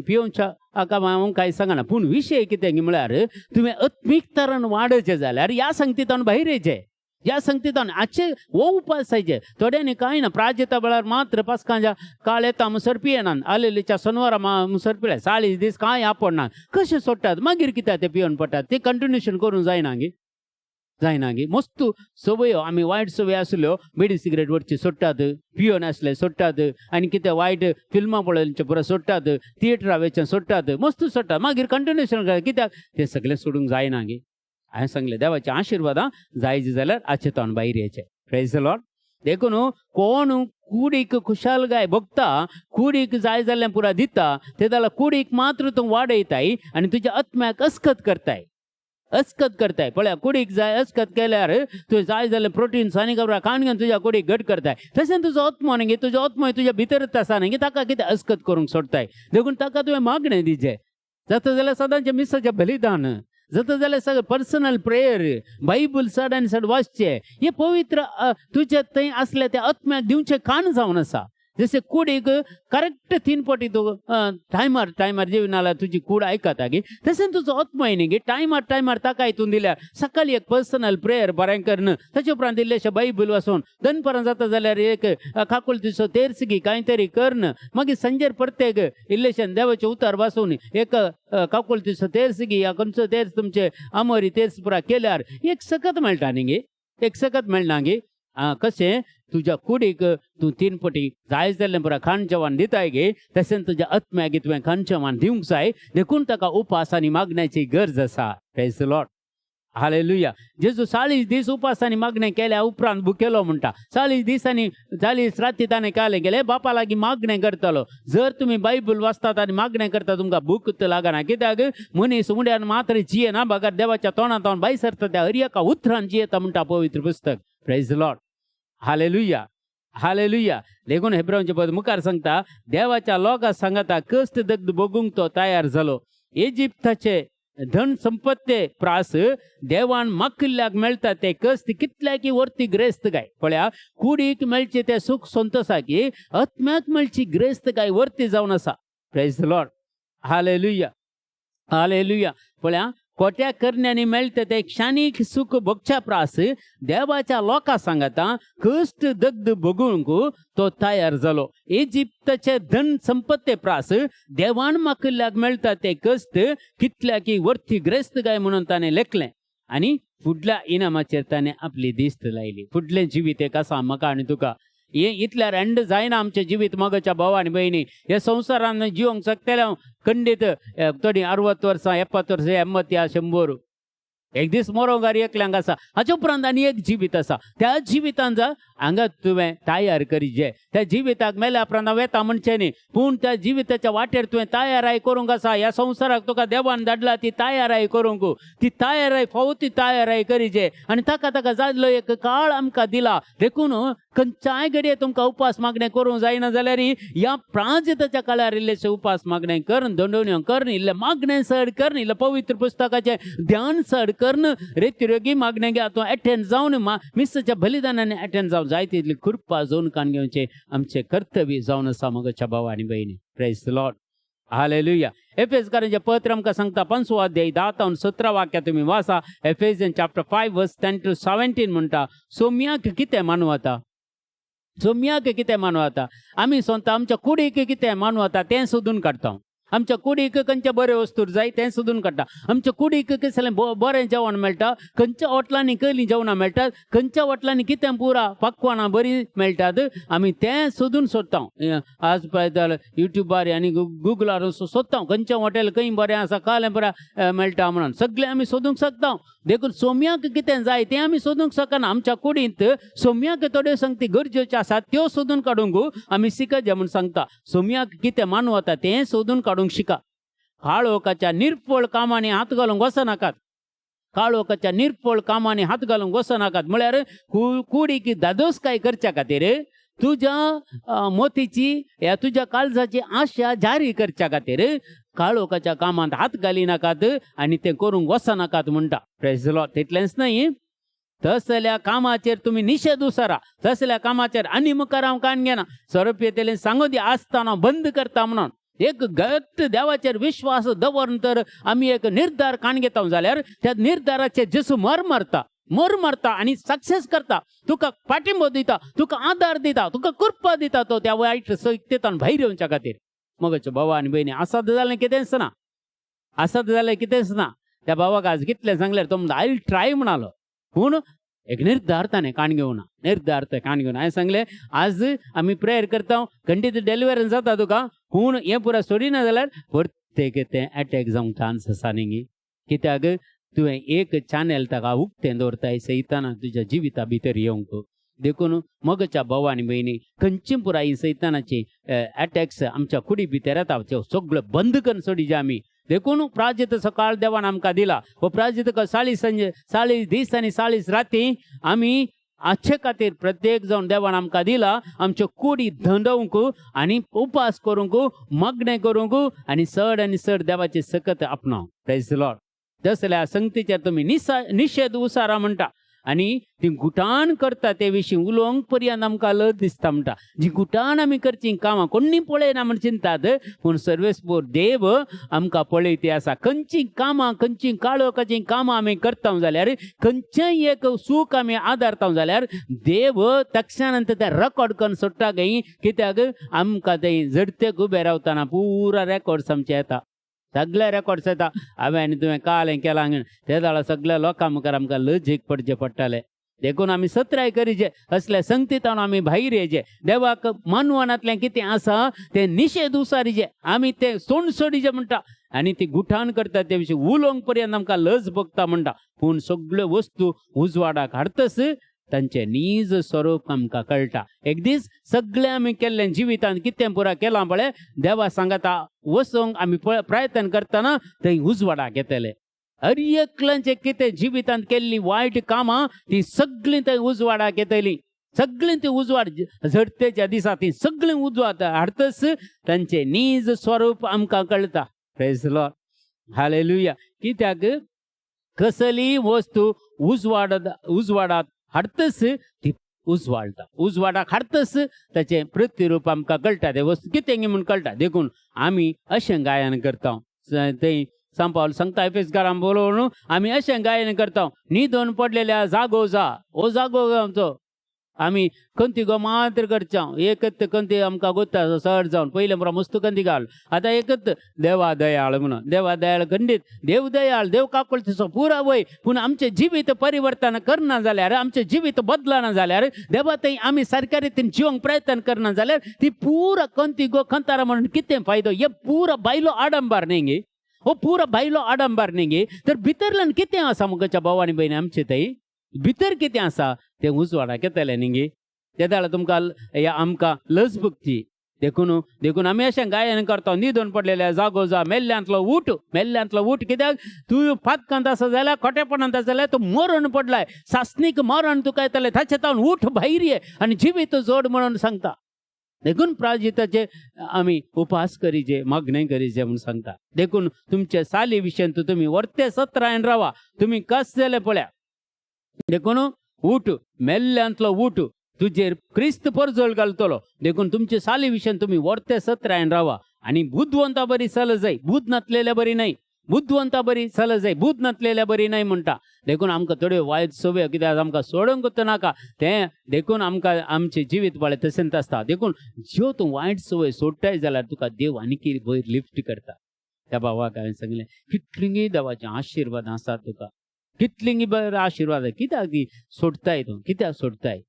पिवच्या हाका हांव कांय सांगना. पूण विशय कितें म्हळ्यार तुवें आत्मीक तरान वाडचें जाल्यार ह्या संगतींत भायर येचें. ह्या संगतीतान आजचे वो उपासायचे थोड्यांनी काय ना प्राजता वेळार मात्र पासकांच्या काळ येता मुसर पियेनान आलेलीच्या शनिवारा मुसर पिळे 40 दीस काय आपणना कशे सोडटात मागीर कित्याक ते पिवन पडटात ते कंटिन्युएशन करून जायनागी मस्त सवयो आमी वायट सवय आसल्यो बिडी सिगरेट वरची सोडटात पिवन आसले सोडटात आनी कितें वायट फिल्मां पळयल्लीचे पुरो सोडटात थिएटरा वयचें सोडटात मस्त सोडटात मागीर कंटिन्युएशन करतात कित्याक ते सगळें सोडूंक जायनागी हांवें सांगलें देवाच्या आशिर्वादां जायची जाल्यार आजचे तोंड भायर येचें प्रेज द लॉर्ड देखून कोण कुडीक खुशालकाय भोगता कुडीक जाय जाल्लें पुरा दिता ते जाल्यार कुडीक मात्र तूं वाडयताय आनी तुज्या आत्म्याक अस्खत करताय पळया कुडीक जाय अस्खत केल्यार तुवें जाय जाल्लें प्रोटीन आनी खबरां खावन घेवन तुज्या कुडीक घट करताय तशें तुजो आत्मो न्ही तुजो आत्मो तुज्या भितरच आसा न्ही ताका कितें अस्खत करूंक सोडताय देखून ताका तुवें मागणें दिजें जाता जाल्यार सदांचें मिसाचें बलिदान जाता जाल्यार सगळें पर्सनल प्रेयर बायबल चड आनी चड वाचचें हें पवित्र तुजे थंय आसलें त्या आत्म्याक दिवचें काण जावन आसा जशें कुडीक करेक्ट 3 फावटी तूं टायमार जेवून जाल्यार तुजी कूड आयकता गे तशें तुजो आत्मय न्ही गे टायमार ताका हितून दिल्यार सकाळी एक पर्सनल प्रेयर बरें करन ताचे उपरांत इल्लेशें बायबल वाचून दनपरां जाता जाल्यार एक काकुळतीचो तेर्सगी कांय तरी करन मागीर संजेर परतेक इल्लेशें देवाचें उतर वाचून एक काकुळतीचो तेर्सगी या खंयचो तेर्स तुमचे आमोरी तेर्स पुरा केल्यार एक सकत मेळटा न्ही गे एक सकत मेळना गे कशें तुज्या कुडीक तूं 3 फावटी जाय जाल्लें पुरा खाण जेवण दिताय गे तशें तुज्या आत्म्याक तुवें खाण जेवण दिवंक जाय देखून ताका उपास आनी मागण्याची गरज आसा प्रेज द लॉर्ड हालेलुया जेजू 40 दीस उपास आनी मागणें केल्या उपरांत भुकेलो म्हणटा 40 दिसांनी 40 राती ताणें काले गेले बापा लागीं मागणें करतलो जर तुमी बायबल वाचतात आनी मागणें करता तुमकां भूक लागना कित्याक मनीस उड्यान मात्र जियेना बगार देवाच्या तोंडांत भायर सरता त्या हरियाका उतरान जियेता म्हणटा पवित्र पुस्तक प्रेज द लॉर्ड हालेलुया देखून हेब्रांचे पद मुखार सांगता देवाच्या लोकां सांगता कश्ट दग्ध बगूंक तो तयार जालो इजिप्ताचे धन संपत्ती प्रास देवान माकिल्ल्याक मेळटा ते कश्ट कितल्याकी वर्ती ग्रेस्त काय पळया कुडीक मेळचे ते सुख संतोषाकी आत्म्याक मेळची ग्रेस्त काय वर्ती जावन आसा प्रेज द लॉर्ड हालेलुया पळया कोट्या करण्यानी मेळटा ते क्षणिक सुख भोगच्या प्रास देवाच्या लोकां सांगता कश्ट दग्ध बगूंक तो तयार जालो इजिप्ताचे धन संपत्ती प्रास देवान माकिल्ल्याक मेळटा ते कश्ट कितल्याकी वर्ती ग्रेस्त काय म्हणून ताणें लेखलें आनी फुडल्या इनामाचेर ताणें आपली दिस्त लायली फुडलें जिवीत एक आसा म्हाका आनी तुका हे इतल्यार एंड जायना आमचें जिवीत मोगाच्या भाव आनी भयणी हे संवसारान जिवंक शकतले खंडीत थोडी 60 वर्सां 70 वर्सां 80 100 एक दीस मोरोगार एकल्यांक आसा हाचे उपरांत आनी एक जिवीत आसा त्या जिवितान जा हांगा तुवें तयार करीचे त्या जिविताक मेल्या उपरांत वेता म्हणचें न्ही पूण त्या जिविताच्या वाटेर तुवें तयाराय करूंक आसा ह्या संवसाराक तुका देवान धाडला ती तयाराय करूंक ती तयाराय फावती तयाराय करीचे आनी ताका जाल्लो एक काळ आमकां दिला देखून खंयच्याय घडये तुमकां उपास मागणें करूंक जायना जाल्यार ह्या प्राजताच्या काळार इल्लेशें उपास मागणें करन दंडोवण्यो करन इल्लें मागणें चड करन इल्लें पवित्र पुस्तकाचें ध्यान चड करन रेतीरोगी मागणें घे तूं एटेंड जावन मिसाच्या बलिदानाने एटेंड जावन जाय तितली कृपा जावन काण घेवचें आमचें कर्तव्य जावन आसा मोगाच्या भाव आनी भयणी प्रेज द लॉर्ड हालेलुया एफेसकारांचे पत्र आमकां सांगता 5 अध्याय 10 ते 17 वाक्यां तुमी वाचा एफेसियन चॅप्टर 5 वर्स 10 to 17 म्हणटा सोम्याक कितें मानू आता सोम्याक कितें मानू आता आमी सोंता आमच्या कुडीक कितें मानू आता तें सोदून काडटा आमच्या कुडीक खंयचे बरे वस्तू जाय तें सोदून काडटा आमच्या कुडीक कसलें बरें जेवण मेळटा खंयच्या हॉटलांनी कसलीं जेवणां मेळटात खंयच्या हॉटलांनी कितें पुरा पक्वानां बरीं मेळटात आमी तें सोदून सोदता आज पळयता युट्यूबार आनी गुगलार सोदता खंयचें हॉटेल खंय बरें आसा कालें बरें मेळटा म्हणून सगळें आमी सोदूंक शकता देखून सोम्याक कितें जाय तें आमी सोदूंक शकना आमच्या कुडींत सोम्याक थोड्यो संगती गरजेच्यो आसात त्यो सोदून काडूंक आमी शिकत म्हूण सांगता सोम्याक कितें मानू आता तें सोदून काडूंक शिका काळोखाच्या निर्फळ कामांनी हात घालूंक वचनाकात काळोखाच्या निर्फळ कामांनी हात घालूंक वचनाकात म्हळ्यार कुडीक दादोसकाय करच्या खातीर तुज्या मोतीची या तुज्या काळजाची आशा जारी करच्या खातीर काळोखाच्या कामांत हात घाली नाकात आनी ते करूंक वचनाकात म्हणटा प्रेज द लॉर्ड तितलेंच न्हय तसल्या कामाचेर तुमी निशेध उसारा तसल्या कामाचेर आनी मुखार हांव काण घेना सोरपेतेलें सांगू दी आसतना बंद करता म्हणून एक घट्ट देवाचेर विश्वास दवरून तर आमी एक निर्धार काण घेता जाल्यार त्या निर्धाराचेर जेसू मारता मोर मारता आणि सक्सेस करता, तुका पाठिंबो दिता, तुका आदार दिता, तुका कृपा दिता तो त्या वाईट सत्तेतान भायर येवच्या खातीर. मगच भावा आनी भयणी आसात जालें कितेंच ना, आसात जालें कितेंच ना. त्या भावाक आज कितलें सांगल्यार तो म्हणटा आय ट्राय म्हणालो, पूण एक निर्धारताने काण घेवना, निर्धारता काण घेवना. हांवें सांगलें आज आमी प्रेयर करता, खंडीत डेलिव्हरन्स जाता तुका, पूण हें पुरा सोडिना जाल्यार प्रत्येक तें अटॅक जावंक चान्स आसा न्ही. कित्याक तुवें एक चॅनल ताका उक्तें दवरताय सैताना तुज्या जिविता भितर येवंक. देखून मगच्या भावा आनी भयणी खंयची पुराय ही सैतानाची अटॅक्स आमच्या कुडी भितर येता त्यो सगळ्यो बंद करून सोडिचे आमी. देखून प्राजित सकाळ देवान आमकां दिला, हो प्राजित 40 दीस आनी 40 राती आमी आजचे खातीर प्रत्येक जावन देवान आमकां दिला आमच्यो कुडी धंदोवंक आनी उपास करूंक, मग्न करूंक आनी चड देवाचे सकत आपणावंक. Praise the Lord. तसल्या संगतीचेर तुमी निशेध उसारा म्हणटा आनी ती गुटाण करता ते विशीं उलोवंक पर्यंत आमकां लज दिसता म्हणटा. जी गुटाण आमी करची कामां कोणी पळयना म्हण चिंतात, पूण सर्वेस्पोर देव आमकां पळयती आसा. खंयची कामां, खंयची काळोखाची कामां आमी करता जाल्यार, खंयचेय एक सूख आमी आदारता जाल्यार देव तक्षणांत तें रेकॉर्ड करून सोडटा खंय. कित्याक आमकां तें जडतेक उबें रावतना पुरा रेकॉर्ड्स आमचे येता, सगळे रेकॉर्ड्स येता. हांवें आनी तुवें काल हें केलां ते जाल्यार सगळ्या लोकां मुखार आमकां लजेक पडचें पडटालें. देखून आमी सत्राय करीचे, असल्या संगतींतान आमी भायर येचे. देवाक मानवनांतलें कितें आसा तें निशेध उसारीचे, आमी तें सोड सोडीचे म्हणटा. आनी ती गुठाण करता ते विशीं उलोवंक पर्यंत आमकां लज भोगता म्हणटा. पूण सगळ्यो वस्तू उजवाडाक हाडटस तांचे नीज स्वरूप आमकां कळटा. एक दीस सगळें आमी केल्लें जिवितांत कितें पुरा केलां पळय, देवा सांगता वचोंक आमी प्रयत्न करतना थंय उजवाडाक येतले. हर एकल्यांचे कितें जिवितांत केल्लीं वायट कामां ती सगळीं थंय उजवाडाक येतलीं. सगळीं ती उजवाड झडतेच्या दिसा ती सगळीं उजवाड हाडटस तांचे नीज स्वरूप आमकां कळटा. Praise the Lord. हालेलुया. कित्याक कसली वस्तू उजवाडात हाडटस ती उजवाडाक हाडटस ताचें प्रतिरूप आमकां कळटा. ते वस्तू कितें म्हूण कळटा. देखून आमी अशें गायन करता. थंय सांपावल सांगता एफेसकारांक बोलोवन आमी अशें गायन करता, न्हिदोन पडलेल्या जागो जा, हो जागो आमचो. आमी कंती गो मात्र करचा, एकच कंती आमकां गोत्ता चड जावन. पयलें पुरो मस्त कंती घाल, आतां एकच देवा दयाळ म्हणून. देवा दयाळ खंडीत, देव दयाळ, देव काकुळतीचो पुरा वय. पूण आमचें जिवीत परिवर्तन करना जाल्यार, आमचें जिवीत बदलना जाल्यार, देवा थंय आमी सारक्या रितीन जिवंक प्रयत्न करना जाल्यार ती पुरा कंती गो खंतारा म्हणून कितें फायदो. हे पुरा बायलो आडंबर न्ही गे, हो पुरा बायलो आडंबर न्ही गे. तर भितरल्यान कितें आसा मुखाच्या भावानी भयणी आमचे थंय भितर कितें आसा तें उजवाडाक येतलें न्ही गे. त्या वेळार तुमकां आमकां लज भुगची. देखून आमी अशें गायन करता, न्हिदोन पडलेल्या जागो जा, मेल्ल्यांतलो उठ. कित्याक तूं फातकांत आसा जाल्यार, खोटेपणांत आसा जाल्यार तूं मरण पडलाय, सासनीक मरण तुका येतलें. ताचे तावन उठ, भायर ये आनी जिवीत जोड म्हणून सांगता. देखून प्राजिताचे आमी उपास करीचे, मग्न करीचे म्हणून सांगता. देखून तुमचे साली विशयंत तुमी वर्ते सत्रायन रावा. तुमी कस जालें पळया. देखून उठ, मेल्ल्यांतलो उठ, तुजेर क्रिस्त परजळ घालतलो. देखून तुमचे साली विशयन तुमी वर्ते सत्रायन रावा. आनी बुद्धवंता बरी चल जाय, बुध नातलेल्या बरी नाही. बुद्धवंता बरी चल जाय, बुध नातलेल्या बरी नाही म्हणटा. देखून आमकां थोड्यो वायट सवय कित्याक आमकां सोडूंक नाका तें. देखून आमकां आमचें जिवीत पळय तशेंच आसता. देखून ज्यो तूं वायट सवय सोडटाय जाल्यार तुका देव आनीक वयर लिफ्ट करता. त्या भावाक हांवें सांगलें कितलींय देवाचें आशिर्वाद आसा तुका, कितलींय बरें आशिर्वाद. कित्याक ती सोडताय तूं, कित्याक सोडताय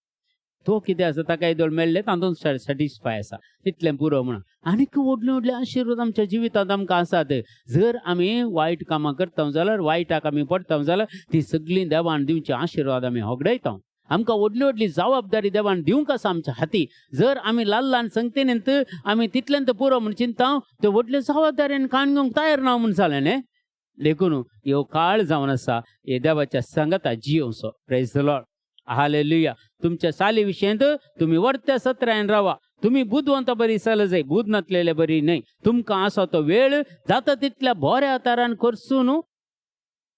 तो कितें आसा ताका येदोळ मेळ्ळे तातूंत सॅटिस्फाय आसा, तितलें पुरो म्हणून. आनीक व्हडले आशिर्वाद आमच्या जिवितांत आमकां आसात. जर आमी वायट कामां करता जाल्यार, वायटाक आमी पडटा जाल्यार ती सगळीं देवान दिवची आशिर्वाद आमी होगडायता. आमकां व्हडली जबाबदारी देवान दिवंक आसा आमच्या हाती. जर आमी ल्हान संगतींत आमी तितल्यांत पुरो म्हूण चिंता, त्यो व्हडले जबाबदारेन काण घेवंक तयार ना म्हूण जालें न्ही. देखून ह्यो काळ जावन आसा हे देवाच्या संगता जियोवचो. Praise the Lord. हालेलुया. तुमच्या साली विशयंत तुमी वर्त्या सत्रायन रावा. तुमी बुद्धवंत बरी चल जाय, बुध नातलेले बरी न्हय. तुमकां आसा तो वेळ जाता तितल्या बऱ्या तरान करसून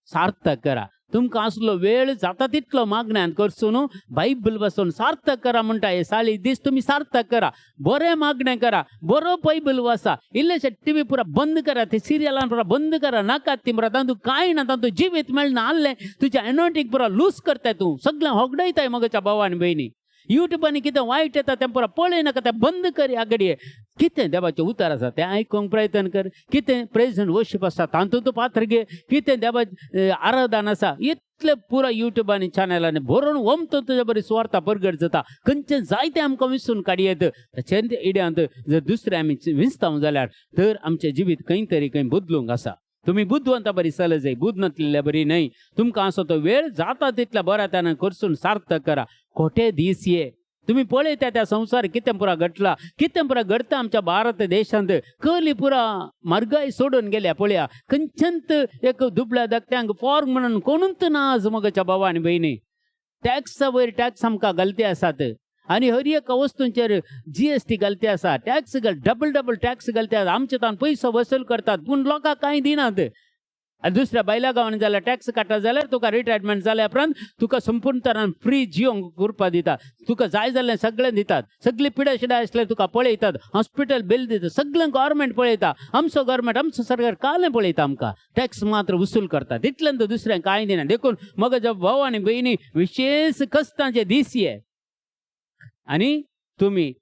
सार्थक करा. तुमकां असलो वेळ जाता तितलो मागण्यान करसून बायबल बसून सार्थक करा म्हणटा. हे 40 दीस तुम्ही सार्थक करा, बरें मागणें करा, बरो बायबल वाचा, इल्लेशे टीव्ही पुरा बंद करा, ते सिरियलां पुरा बंद करा, नाकात ती पुरा तातूंत कांय ना, तातूंत जिवीत मेळना आसलें तुजें एनॉयंटींग पुरा लूज करताय, तूं सगळें होगडयताय मगच्या भावा आनी भयणी. युट्यूबांनी कितें वायट येता तें पुरा पळय नाका, तें बंद कर ह्या घडये. कितें देवाचें उतर आसा तें आयकूंक प्रयत्न कर, कितें प्रेज एंड वर्शीप आसा तातूंत तूं पात्र घे, कितें देवाचें आराधन आसा इतलें पुरा युट्यूबांनी चॅनलांनी भरून वमतो तुज्या बरी सुवार्ता परगट जाता. खंयचें जायतें आमकां विसरून काडयेत. ताचे इड्यांत जर दुसरें आमी विंचतांव जाल्यार तर आमचें जिवीत खंय तरी खंय बदलूंक आसा. तुम्ही बुद्धवंता बरी चल जाय, बुद्ध नासलेल्या बरी न्हय. तुमकां असो तो वेळ जाता तितल्या बऱ्यातल्यान करसून सार्थक करा. खोटे दीस ये, तुम्ही पळयता त्या संवसार कितें पुरा घडला, कितें पुरा घडता आमच्या भारत देशांत. कली पुरा म्हारगाय सोडून गेल्या पळया. खंयच्यात एक दुबळ्या धाकट्यांक फॉर्म म्हणून कोणूच ना आज मगच्या भावा आनी भयणी. टॅक्सा वयर टॅक्स आमकां घालते आसात आनी हर एक वस्तूंचेर GST घालते आसा, टॅक्स डबल टॅक्स घालते आसा. आमचे तान पयसो वसूल करतात पूण लोकांक कांय दिनात. आनी दुसऱ्या बायल्या गांवांनी जाल्यार टॅक्स काडटा जाल्यार तुका रिटायरमेंट जाल्या उपरांत तुका संपूर्ण तरान फ्री जियोंक करपा दितात. तुका जाय जाल्लें सगळें दितात. सगळी पिडा शिडा आसल्यार तुका पळयतात. हॉस्पिटल बिल दितात, सगळें गव्हर्मेंट पळयता. आमचो गव्हर्मेंट आमचो सरकार कालें पळयता आमकां. टॅक्स मात्र वसूल करतात, इतल्यान दुसऱ्यांक कांय दिना. देखून मगच्या भाव आनी भयणी विशेष कश्टांचे दीस ये आनी तुमी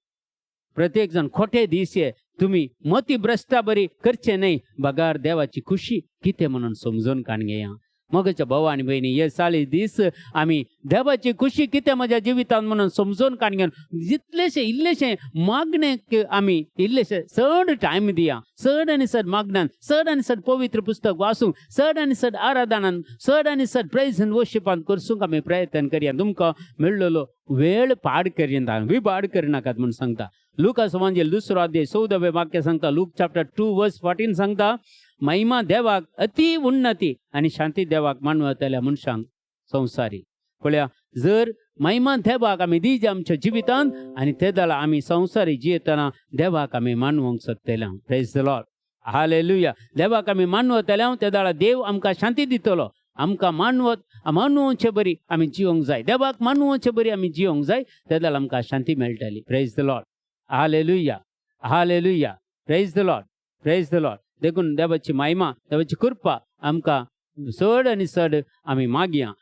प्रत्येक जण खोटे दीस ये. तुम्ही मती भ्रष्टा बरी करचे नाही. बगार देवाची खुशी कितें म्हणून समजून काणगेया. मगच्या भावा आनी भयणी हे 40 दीस आमी देवाची खुशी कितें म्हज्या जिवितांत म्हणून समजून काणगेन जितलेशे इल्लेशे मागणेक आमी इल्लेशे चड टायम दिया. चड आनी चड मागण्यान, चड आनी चड पवित्र पुस्तक वाचूंक, चड आनी चड आराधनान, चड आनी चड प्रेज एंड वर्शिपान करसूंक आमी प्रयत्न करया. तुमकां मेळ्ळलो वेळ पाड करिना, विबाड करिनाकात म्हूण सांगता. लुका सुवांजेल 2 अध्याय 14वें वाक्य सांगता. लूक चॅप्टर 2 वर्स 14 सांगता, महिमा देवाक अति उन्नती आणि शांती देवाक मानवतल्या मनशांक संसारी. पळया, जर महिमा देवाक आमी दिजे आमच्या जिवितांत आनी ते जाला आमी संसारी जियेतना देवाक आमी मानवंक सोदतले. Praise the Lord, hallelujah. देवाक आमी मानवतले ते जाला देव आमकां शांती दितलो. आमकां मानवचे बरी आमी जिवंक जाय. देवाक मानवचे बरी आमी जिवंक जाय, ते जाला आमकां शांती मेळटली. Praise the Lord, hallelujah, hallelujah. Praise the Lord, praise the Lord. देखून देवाची महिमा, देवाची कृपा आमकां चड आनी चड आमी मागया.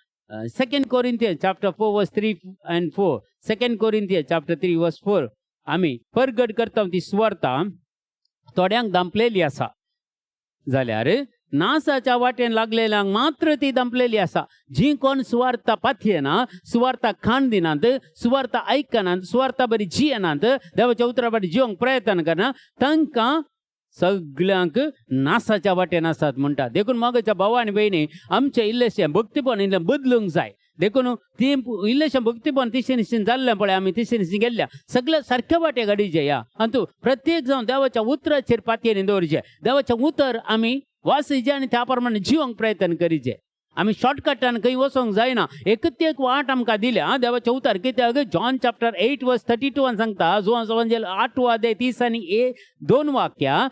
2 Corinthians chapter 4 verse 3 and 4. 2 Corinthians chapter 3 verse 4 आमी परगट करता ती सुवार्ता थोड्यांक दांपलेली आसा जाल्यार नासाच्या वाटेन लागलेल्यांक मात्र ती दांपलेली आसा. जी कोण सुवार्ता पाथयना, सुवार्ता खाण दिनात, सुवार्ता आयकनात, सुवार्ता बरी जियेनात, देवाच्या उतरा बरी जिवंक प्रयत्न करना, तांकां सगळ्यांक नासाच्या वाटेन आसात म्हणटा. देखून मगच्या भावा आनी भयणी आमचे इल्लेशें भक्तीपण इल्लें बदलूंक जाय. देखून ती इल्लेशें भक्तीपण तिशे निशेन जाल्लें पळय, आमी तिशे निशेन गेल्ल्या सगळे सारके वाटे घडीचे या. आनी तूं प्रत्येक जावन देवाच्या उतराचेर पातयेनी दवरचे. देवाचें उतर आमी वाचीचे आनी त्या प्रमाणे जिवंक प्रयत्न करीचे. आमी शॉर्टकटान खंय वचोंक जायना. एकच एक वाट आमकां दिल्या देवाचें उतर. कित्याक जॉन चॅप्टर 8 वर्स 32 सांगता, जो 8 अध्याय 30 आनी 2 वाक्या,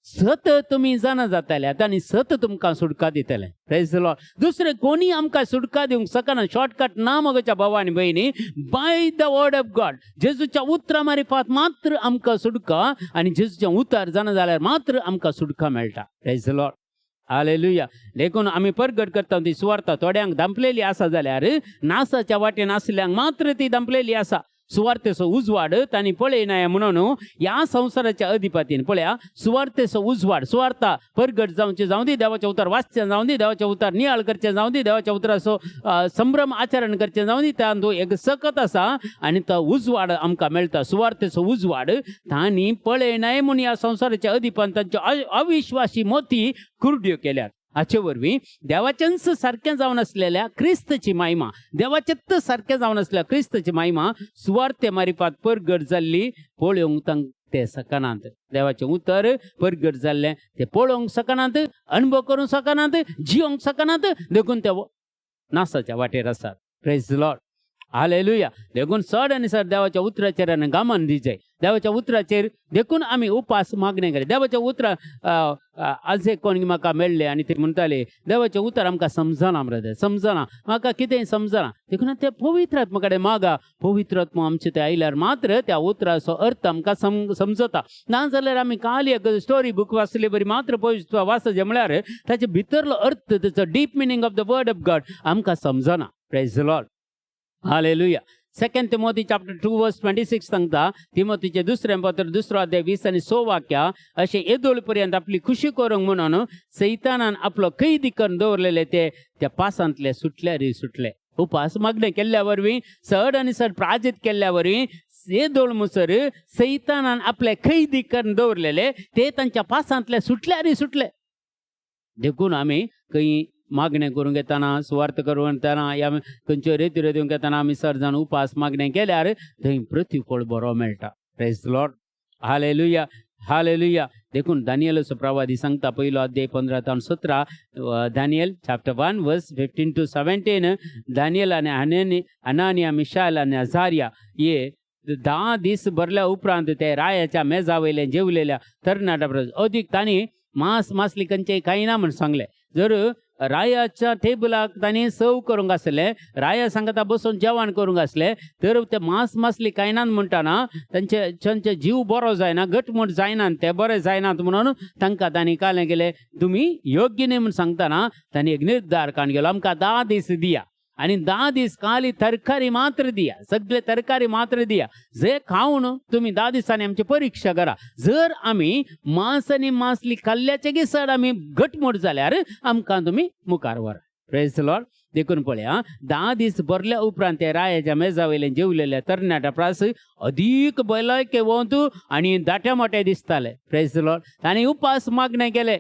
सत तुमी जाणा जाताल्यात आनी सत तुमकां सुटका दितले. Praise the Lord. दुसरे कोणी आमकां सुटका दिवंक शकना. शॉर्टकट ना मगच्या भावा आनी भयणी. By the word of God, जेजूच्या उतरा मार्फत मात्र आमकां सुटका आनी जेजूचें उतर जाणा जाल्यार मात्र आमकां सुटका मेळटा. Praise the Lord, hallelujah. देखून आमी परगट करता ती सुवार्ता थोड्यांक दांपलेली आसा जाल्यार नासाच्या वाटेन आसल्यांक मात्र ती दांपलेली आसा. सुवार्तेचो उजवाड तांणी पळयनाय म्हणून ह्या संवसाराच्या अधिपतीन पळया, सुवार्तेचो उजवाड, सुवार्ता परगट जावचें जावं दी, देवाचें उतर वाचचें जावं दी, देवाचें उतर नियाळ करचें जावं दी, देवाच्या उतराचो संभ्रम आचरण करचें जावं दी, तातूंत एक सकत आसा आनी तो उजवाड आमकां मेळटा. सुवार्तेचो उजवाड तांणी पळयनाय म्हूण ह्या संवसाराच्या अधिपतीन तांच्यो अविश्वासी मोती कुरड्यो केल्यात. हाचे वरवीं देवाचेंच सारकें जावन आसलेल्या क्रिस्तची महिमा, देवाचेंच सारकें जावन आसलेल्या क्रिस्तची महिमा सुवार्ते मार्फत परगट जाल्ली पळोवंक तांकां ते सकनात. देवाचें उतर परगट जाल्लें ते पळोवंक सकनात, अनुभव करूंक सकनात, जियोंक सकनात. देखून ते नासाच्या वाटेर आसात. Praise the Lord, hallelujah. देखून चड आनी चड देवाच्या उतराचेर आनी गामान दिवचें. देवाच्या उतराचेर देखून आमी उपास मागणें केलें. देवाच्या उतरां आज एक कोण म्हाका मेळ्ळे आनी ते म्हणटाले देवाचें उतर आमकां समजना ब्रदर, समजना, म्हाका कितेंय समजना. देखून ते पवित्र आत्मा कडेन मागा. पवित्र आत्मा आमचे ते आयल्यार मात्र त्या उतराचो अर्थ आमकां समजता. नाजाल्यार आमी काल एक स्टोरी बूक वाचली बरी मात्र पवित्र वाचचें म्हळ्यार ताचे भितरलो अर्थ, ताचो deep meaning of the word of God आमकां समजना. Praise the Lord. Hallelujah. 2 Timothy chapter 2 वर्स 26 सांगता, तिमोथीचे दुसरें पत्र 2 अध्याय 20 आनी 6 वाक्यां, अशें येदोळ पर्यंत आपली खुशी करूंक म्हणून सैतानान आपलो कैदी करून दवरलेले ते त्या पासांतले सुटले. उपास मागणें केल्ल्या वरवीं, चड आनी चड प्राजीत केल्ल्या वरवीं येदोळ मुसर सैतानान आपले कैदी करून दवरलेले ते तांच्या पासांतले सुटले. देखून आमी खंय मागणें करूंक येताना, सुवार्थ करूंक येताना, या खंयच्यो रेती दिवंक येताना आमी चड जाण उपास मागणें केल्यार थंय प्रतिफळ बरो मेळटा. Praise the Lord. Hallelujah. Hallelujah. देखून दानियेलाचो प्रवादी सांगता, पयलो अध्याय 15 ते 17, दानियल चॅप्टर 1 वर्स 15 to 17. दानियल आनी हनानिया, मिशायल आनी अजारिया हे 10 दीस भरल्या उपरांत ते रायाच्या मेजा वयले जेवलेल्या तरणाट्या अदीक तांणी मासली खंयचेय खायना म्हूण सांगलें. जर रायाच्या टेबलाक तांणी सर्व करूंक आसलें, राया सांगता बसून जेवण करूंक आसलें, तर ते मासली खायनात म्हणटाना तांचे जीव बरो जायना, घटमूट जायनात, ते बरे जायनात म्हणून तांकां तांणी कालें केलें. तुमी योग्य न्ही म्हूण सांगतना तांणी एक निर्धार काडून गेलो, आमकां 10 दीस दिया आनी 10 दीस खाली तरकारी मात्र दिया, सगळे तरकारी मात्र दिया. जे खावन तुमी 10 दिसांनी आमची परीक्षा करा. जर आमी मांस आनी मासली खाल्ल्याचे दिसाड आमी घटमूट जाल्यार आमकां तुमी मुखार व्हरा. Praise the Lord. देखून पळया, 10 दीस भरल्या उपरांत ते रायाच्या मेजा वयले जेवलेल्या तरणाट्या प्रास अदीक भलायके वंत आनी दाटे मोठे दिसताले. Praise the Lord. तांणी उपास मागणें केले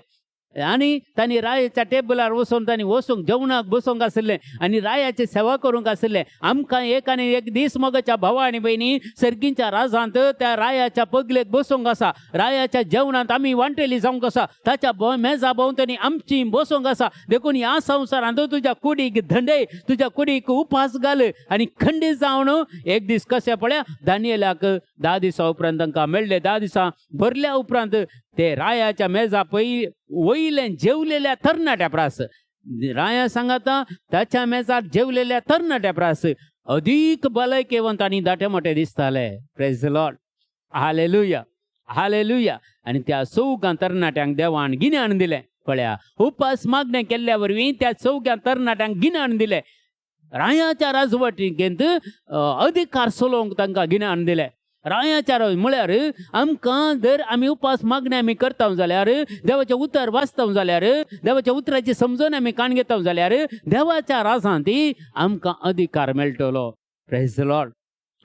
आनी तांणी रायाच्या टेबलार वचून तांणी वचूंक जेवणाक बसूंक आसलें आनी रायाची सेवा करूंक आसलें. आमकां एक आनी एक दीस मोगाच्या भावा आनी भयणी सर्गींच्या राजांत त्या रायाच्या पगलेक बसूंक आसा. रायाच्या जेवणांत आमी वांटेली जावंक आसा. ताच्या मेजा भोंवतणी आमची बसूंक आसा. देखून ह्या संवसारांत तुज्या कुडीक धंडय, तुज्या कुडीक उपास घाल आनी खंडीत जावन एक दीस कशें पळया, दानियेलाक 10 दिसां उपरांत तांकां मेळ्ळे. 10 दिसां भरल्या उपरांत ते रायाच्या मेजा वयले जेवलेल्या तरणाट्या प्रास, राया सांगता ताच्या मेजार जेवलेल्या तरणाट्या प्रास अदीक भलायकेवंत आनी दाटे मोठे दिसताले. Praise the Lord. Hallelujah. Hallelujah. आनी त्या चौगां तरणाट्यांक देवान गिन्यान दिलें. पळया, उपास मागणें केल्ल्या वरवीं त्या चौगां तरणाट्यांक गिन्यान दिलें. रायाच्या राजवटींत अधिकार चलोवंक तांकां गिन्यान दिलें. रायाच्या म्हळ्यार आमकां जर आमी उपास मागणें आमी करता जाल्यार, देवाचें उतर वाचता जाल्यार, देवाच्या उतराची समजून आमी काण घेता जाल्यार देवाच्या राजांत आमकां अधिकार मेळटलो. Praise the Lord.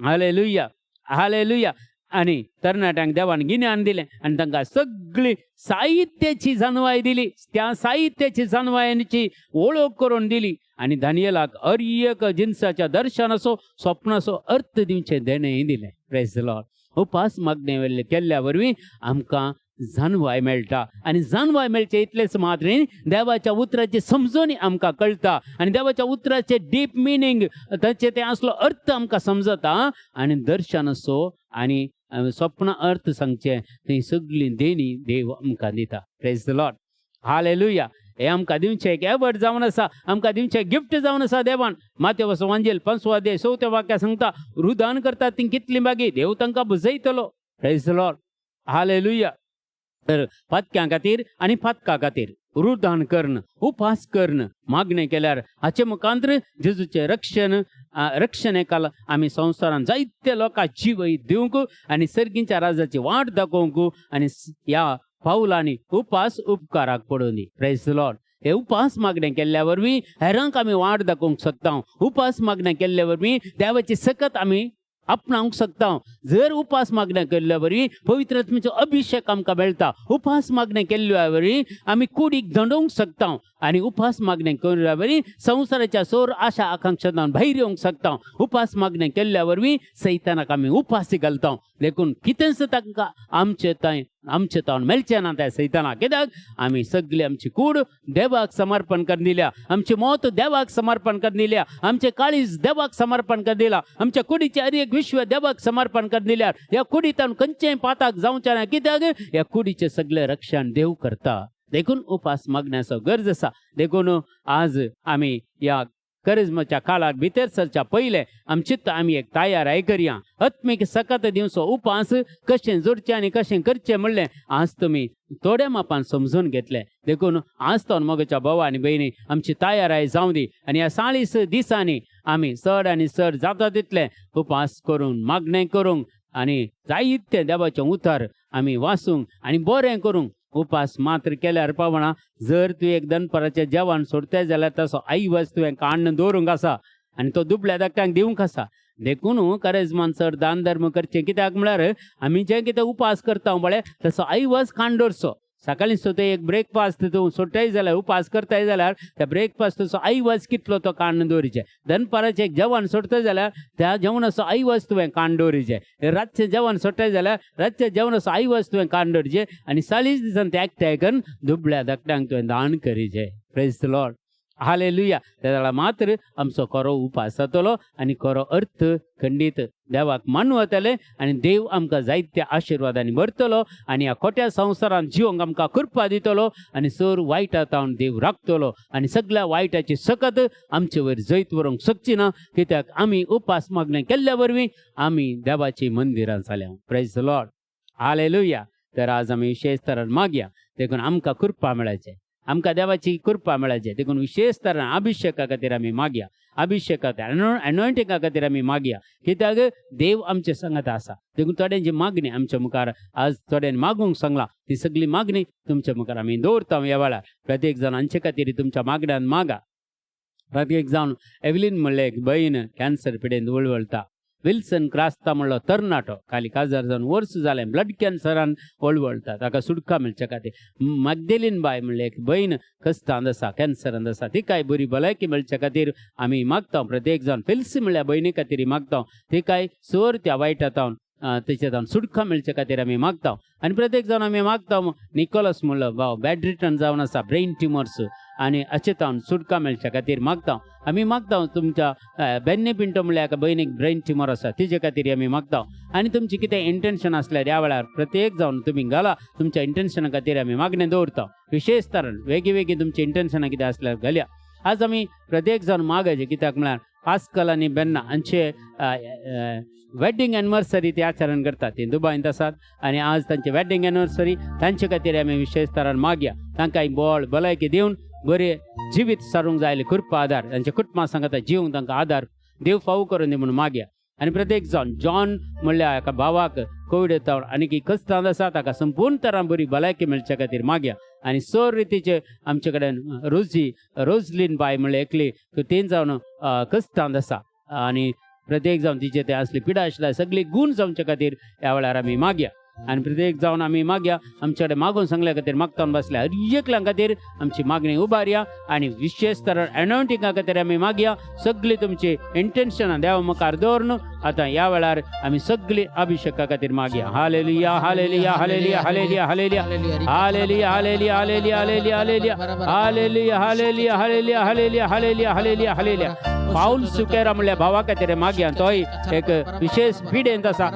Hallelujah. Hallelujah. आनी तरणाट्यांक देवान गिन्यान दिलें आनी तांकां सगळी साहित्याची जाणवाय दिली. त्या साहित्याची जाणवायेची वळख करून दिली आनी दानियेलाक हर एक जिन्साच्या दर्शनाचो, स्वप्नाचो अर्थ दिवचें देणें दिलें. Praise the Lord. उपास मागणें केल्ल्या वरवीं आमकां जाणवाय मेळटा आनी जाणवाय मेळचे इतलेच मात्रेन देवाच्या उतराची समजून आमकां कळटा आनी देवाच्या उतराचे डीप मिनींग, ताचे ते असलो अर्थ आमकां समजता आनी दर्शनाचो आनी स्वप्न अर्थ सांगचे ती सगळी देणी देव आमकां दिता. Praise the Lord. हालेलुया. हे आमकां दिवचें एक एवर्ड जावन आसा, आमकां दिवचें गिफ्ट जावन आसा देवान. मातेवाचो वांजेल 5 अध्याय 4 वाक्या सांगता, रुदान करता ती कितली मागी देव तांकां बुजयतलो. Praise the Lord. हालेलुया. तर पातक्यां खातीर आनी फातकां खातीर रुदान कर्ण, उपास कर्ण, मागणें केल्यार हाचे मुखांतर जेजूचें रक्षण एकाल आमी संवसारांत जायत्या लोकांक जीव दिवंक आनी सर्गींच्या राजाची वाट दाखोवंक आनी ह्या पावलांनी उपास उपकाराक पडोवन दी. Praise the Lord. हे उपास मागणें केल्ल्या वरवीं हेरांक आमी वाट दाखोवंक शकता. उपास मागणें केल्ल्या वरवीं देवाची सकत आमी आपणावंक शकता. जर उपास मागणें केल्ल्या वरवीं पवित्र आत्म्याचो अभिषेक आमकां मेळटा. उपास मागणें केल्ल्या वरवीं आमी कुडीक दंडोवंक शकता आनी उपास मागणें केल्ल्या वरवीं संवसाराच्या सोर आशा आकांक्षांतल्यान भायर येवंक शकता. उपास मागणें केल्ल्या वरवीं सैतानाक आमी उपासी घालता. देखून कितेंच तांकां आमचे थंय आमचे तावन मेळचे ना त्या सैतानाक कित्याक आमी सगळी आमची कूड देवाक समर्पण करून दिल्या आमची मोत देवाक समर्पण करून दिल्या आमचे काळीज देवाक समर्पण करून दिला आमच्या कुडीचे हर एक विश्व देवाक समर्पण करून दिल्यार ह्या कुडींतल्यान खंयचेय पाताक जावचें ना कित्याक ह्या कुडीचे सगळे रक्षण देव करता देखून उपास मागण्याचो गरज आसा देखून आज आमी ह्या करिज्माच्या काळाक भितर सरच्या पयले आमची आमी एक तयार करया आत्मीक सकत दिवचो उपास कशें जोडचें आनी कशें करचें म्हणलें आज तुमी थोड्या मापान समजून घेतलें देखून आज तो मोगच्या भाव आनी भयणी आमची तयाराय जावं दी आनी ह्या 40 दिसांनी आमी चड आनी चड जाता तितलें उपास करून मागणें करूंक आनी जायते देवाचें उतर आमी वाचूंक आनी बरें करूंक उपास मात्र केल्यार पावना जर तूं एक दनपराचें जेवण सोडतें जाल्यार तसो आयवज तुवें काण्ण दवरूंक आसा आनी तो दुबळ्या धाकट्यांक दिवंक आसा देखून करेजमान चड दान धर्म करचें कित्याक म्हळ्यार आमी जें कितें उपास करता बळे तसो आयवज काण दवरचो सकाळीं सुद्दां एक ब्रेकफास्ट तूं सोडटाय जाल्यार उपास करताय जाल्यार त्या ब्रेकफास्टाचो आयवज कितलो तो काण्ण दवरिचें दनपराचें एक जेवण सोडताय जाल्यार त्या जेवणाचो आयवज तुवें काण दवरिचें रातचें जेवण सोडटाय जाल्यार रातच्या जेवणाचो आयवज तुवें काण दवरचें आनी 40 दिसान तें एकठांय करून दुबळ्या धाकट्यांक तुवें दान करिचें प्रेज द लॉर्ड हालेलुया त्या वेळा मात्र आमचो खरो उपास जातलो आनी खरो अर्थ खंडीत देवाक मानूं वतले आनी देव आमकां जायत्या आशिर्वादांनी भरतलो आनी ह्या खोट्या संवसारांत जिवंक आमकां कृपा दितलो आनी सर वायटांतावन देव राखतलो आनी सगळ्या वायटाची सकत आमचे वयर जैत व्हरूंक शकची ना कित्याक आमी उपास मागणें केल्ल्या वरवीं आमी देवाची मंदिरां जाल्या प्रेज द लॉर्ड हालेलुया तर आज आमी विशेष तरान मागया देखून आमकां कृपा मेळचे आमकां देवाची कृपा मेळचे देखून विशेष तरान अभिषेका खातीर आमी मागया अभिषेका एनॉयंटिंगा खातीर आमी मागया कित्याक देव आमचे सांगत आसा देखून थोड्यांची मागणी आमच्या मुखार आज थोड्यांनी मागूंक सांगला ती सगळी मागणी तुमच्या मुखार आमी दवरता ह्या वेळार प्रत्येक जाण हांचे खातीर तुमच्या मागण्यान मागा प्रत्येक जावन एवलीन म्हणलें एक भयण कॅन्सर पिडेन वळवळटा विल्सन क्रास्ता म्हणलो तरणाटो खाली 1000 जावन वर्स जालें ब्लड कॅन्सरान वळवळटा ताका सुटका मेळचे खातीर मॅग्दलिन बाय म्हणलें एक भयण कश्टांत आसा कॅन्सरांत आसा तिकाय बरी भलायकी मेळचे खातीर आमी मागता प्रत्येक जावन फिल्सी म्हणल्या भयणी खातीर मागता तिकाय सर त्या वायटांतावन तेचेतावन सुटका मेळचे खातीर आमी मागता आनी प्रत्येक जावन आमी मागता निकोलस म्हणलो भाव बॅड रिटर्न जावन आसा ब्रेन ट्युमर्स आनी अचेतावन सुटका मेळचे खातीर मागता आमी मागता तुमच्या बेन्ने पिंटो म्हणल्या एका भयणीक ब्रेन ट्युमर आसा तिचे खातीर आमी मागता आनी तुमची कितें इंटेन्शन आसल्यार ह्या वेळार प्रत्येक जावन तुमी घाला तुमच्या इंटेन्शना खातीर आमी मागणें दवरता विशेष तरान वेगळी तुमची इंटेन्शनां कितें आसल्यार घाल्या आज आमी प्रत्येक जावन मागचे कित्याक म्हळ्यार पास्कल आनी बेन्ना हांचे वेडिंग एनिवर्सरी ते आचरण करतात ते दुबयंत आसात आनी आज तांचे वेडिंग एनिवर्सरी तांचे खातीर आमी विशेष तरान मागया तांकां बळ भलायकी दिवन बरें जिवीत सारूंक जाय कृपा आदार तांच्या कुटुंबा सांगता जिवंक तांकां आदार देव फावो करून दी म्हणून मागया आनी प्रत्येक जावन जॉन म्हणल्या एका भावाक कोविड येता आनी कश्टांत आसा ताका संपूर्ण तरान बरी भलायकी मेळचे खातीर मागया आनी सर रितीचे आमचे कडेन रोजलीन बाय म्हणले एकली तें जावन कश्टांत आसा आनी प्रत्येक जावन तिचे ते असली पिडा आसल्या सगळी गूण जावचे खातीर ह्या वेळार आमी मागया आनी प्रत्येक जावन आमी मागया आमचे कडेन मागून सांगल्या खातीर मागतावन बसल्या हर एकल्या खातीर आमची मागणी उबारया आनी विशेष तरान एनॉयंटिंगा खातीर आमी मागया सगळी तुमची इंटेन्शनां देवा मुखार दवरून आतां ह्या वेळार आमी सगळी अभिषेका खातीर मागया hallelujah hallelujah hallelujah hallelujah hallelujah hallelujah hallelujah hallelujah hallelujah hallelujah hallelujah hallelujah hallelujah hallelujah hallelujah hallelujah पाऊल सुकेरा म्हणल्या भावा खातीर मागया तोय एक विशेष पिडेंत आसा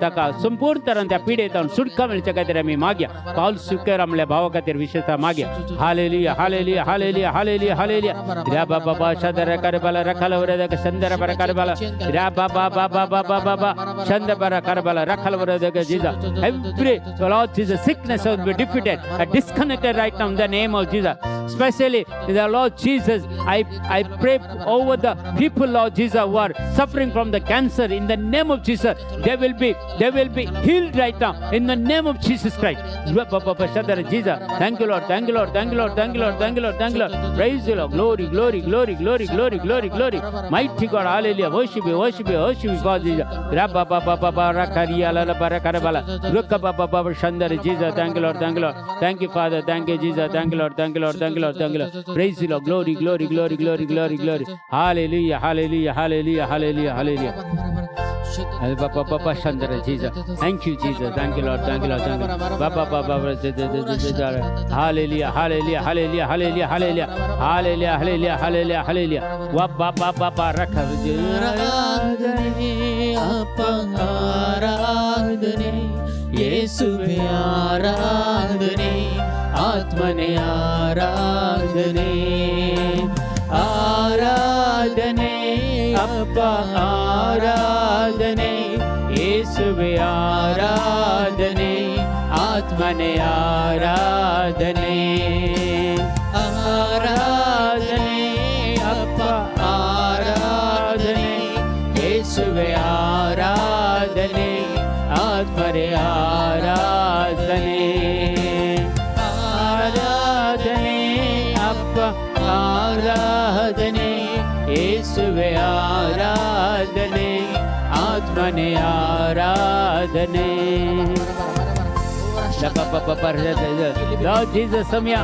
ताका संपूर्ण तरान त्या पिडेंतावन सुटका मेळचे खातीर आमी मागया पाऊल सुकेरा म्हणल्या भावा खातीर विशेषता मागया hallelujah hallelujah hallelujah hallelujah hallelujah रा बाबा बा शदर करबला रखल वरदक संदर बर करबला रा बाबा बाबा बाबा बाबा शंद बर करबला रखल वरदक Jesus every Lord Jesus sickness will be defeated disconnected right now in the name of Jesus especially the Lord Jesus I pray over the people Lord Jesus who are suffering from the cancer in the name of Jesus they will be healed right now in the name of Jesus Christ Jesus thank you Lord thank you Lord thank you Lord thank you Lord thank you Lord thank you Lord praise you Lord glory glory glory glory glory glory glory mighty God hallelujah worship you worship you worship you God Jesus rabba baba baba rakariya la barakarabala rukka baba baba shandar Jesus thank you Lord thank you Lord thank you Father thank you Jesus thank you Lord thank you Lord thank you Lord thank you Lord praise you Lord glory glory glory glory glory glory hallelujah hallelujah hallelujah hallelujah hallelujah Papa Shandara Jesus. Thank you, Jesus. Thank you, Lord. Thank you, Lord. Thank you. Hallelujah, hallelujah, hallelujah, hallelujah, hallelujah, hallelujah, hallelujah, hallelujah, hallelujah. ಆರಾಧನೆ ಯೇಸುವೆ ಆರಾಧನೆ ಆತ್ಮನೇ ಆರಾಧನೆ ಆರಾಧನೆ ಅಪ್ಪ ಆರಾಧನೆ ಯೇಸುವೆ ಆರಾಧನೆ ಆತ್ಮನೇ ಆರಾಧನೆ ಆರಾಧನೆ ಅಪ್ಪ ಆರಾಧನೆ ಯೇಸುವೆ ಆರಾಧನೆ ಆತ್ಮನೇ ಆರಾಧನೆ ಆರಾಧನೆ ಅಪ್ಪ ಆರಾಧನೆ ಯೇಸುವೆ ಆರಾಧನೆ ಆತ್ಮನೇ ಆರಾಧನೆ Lord Jesus ಸಮಯ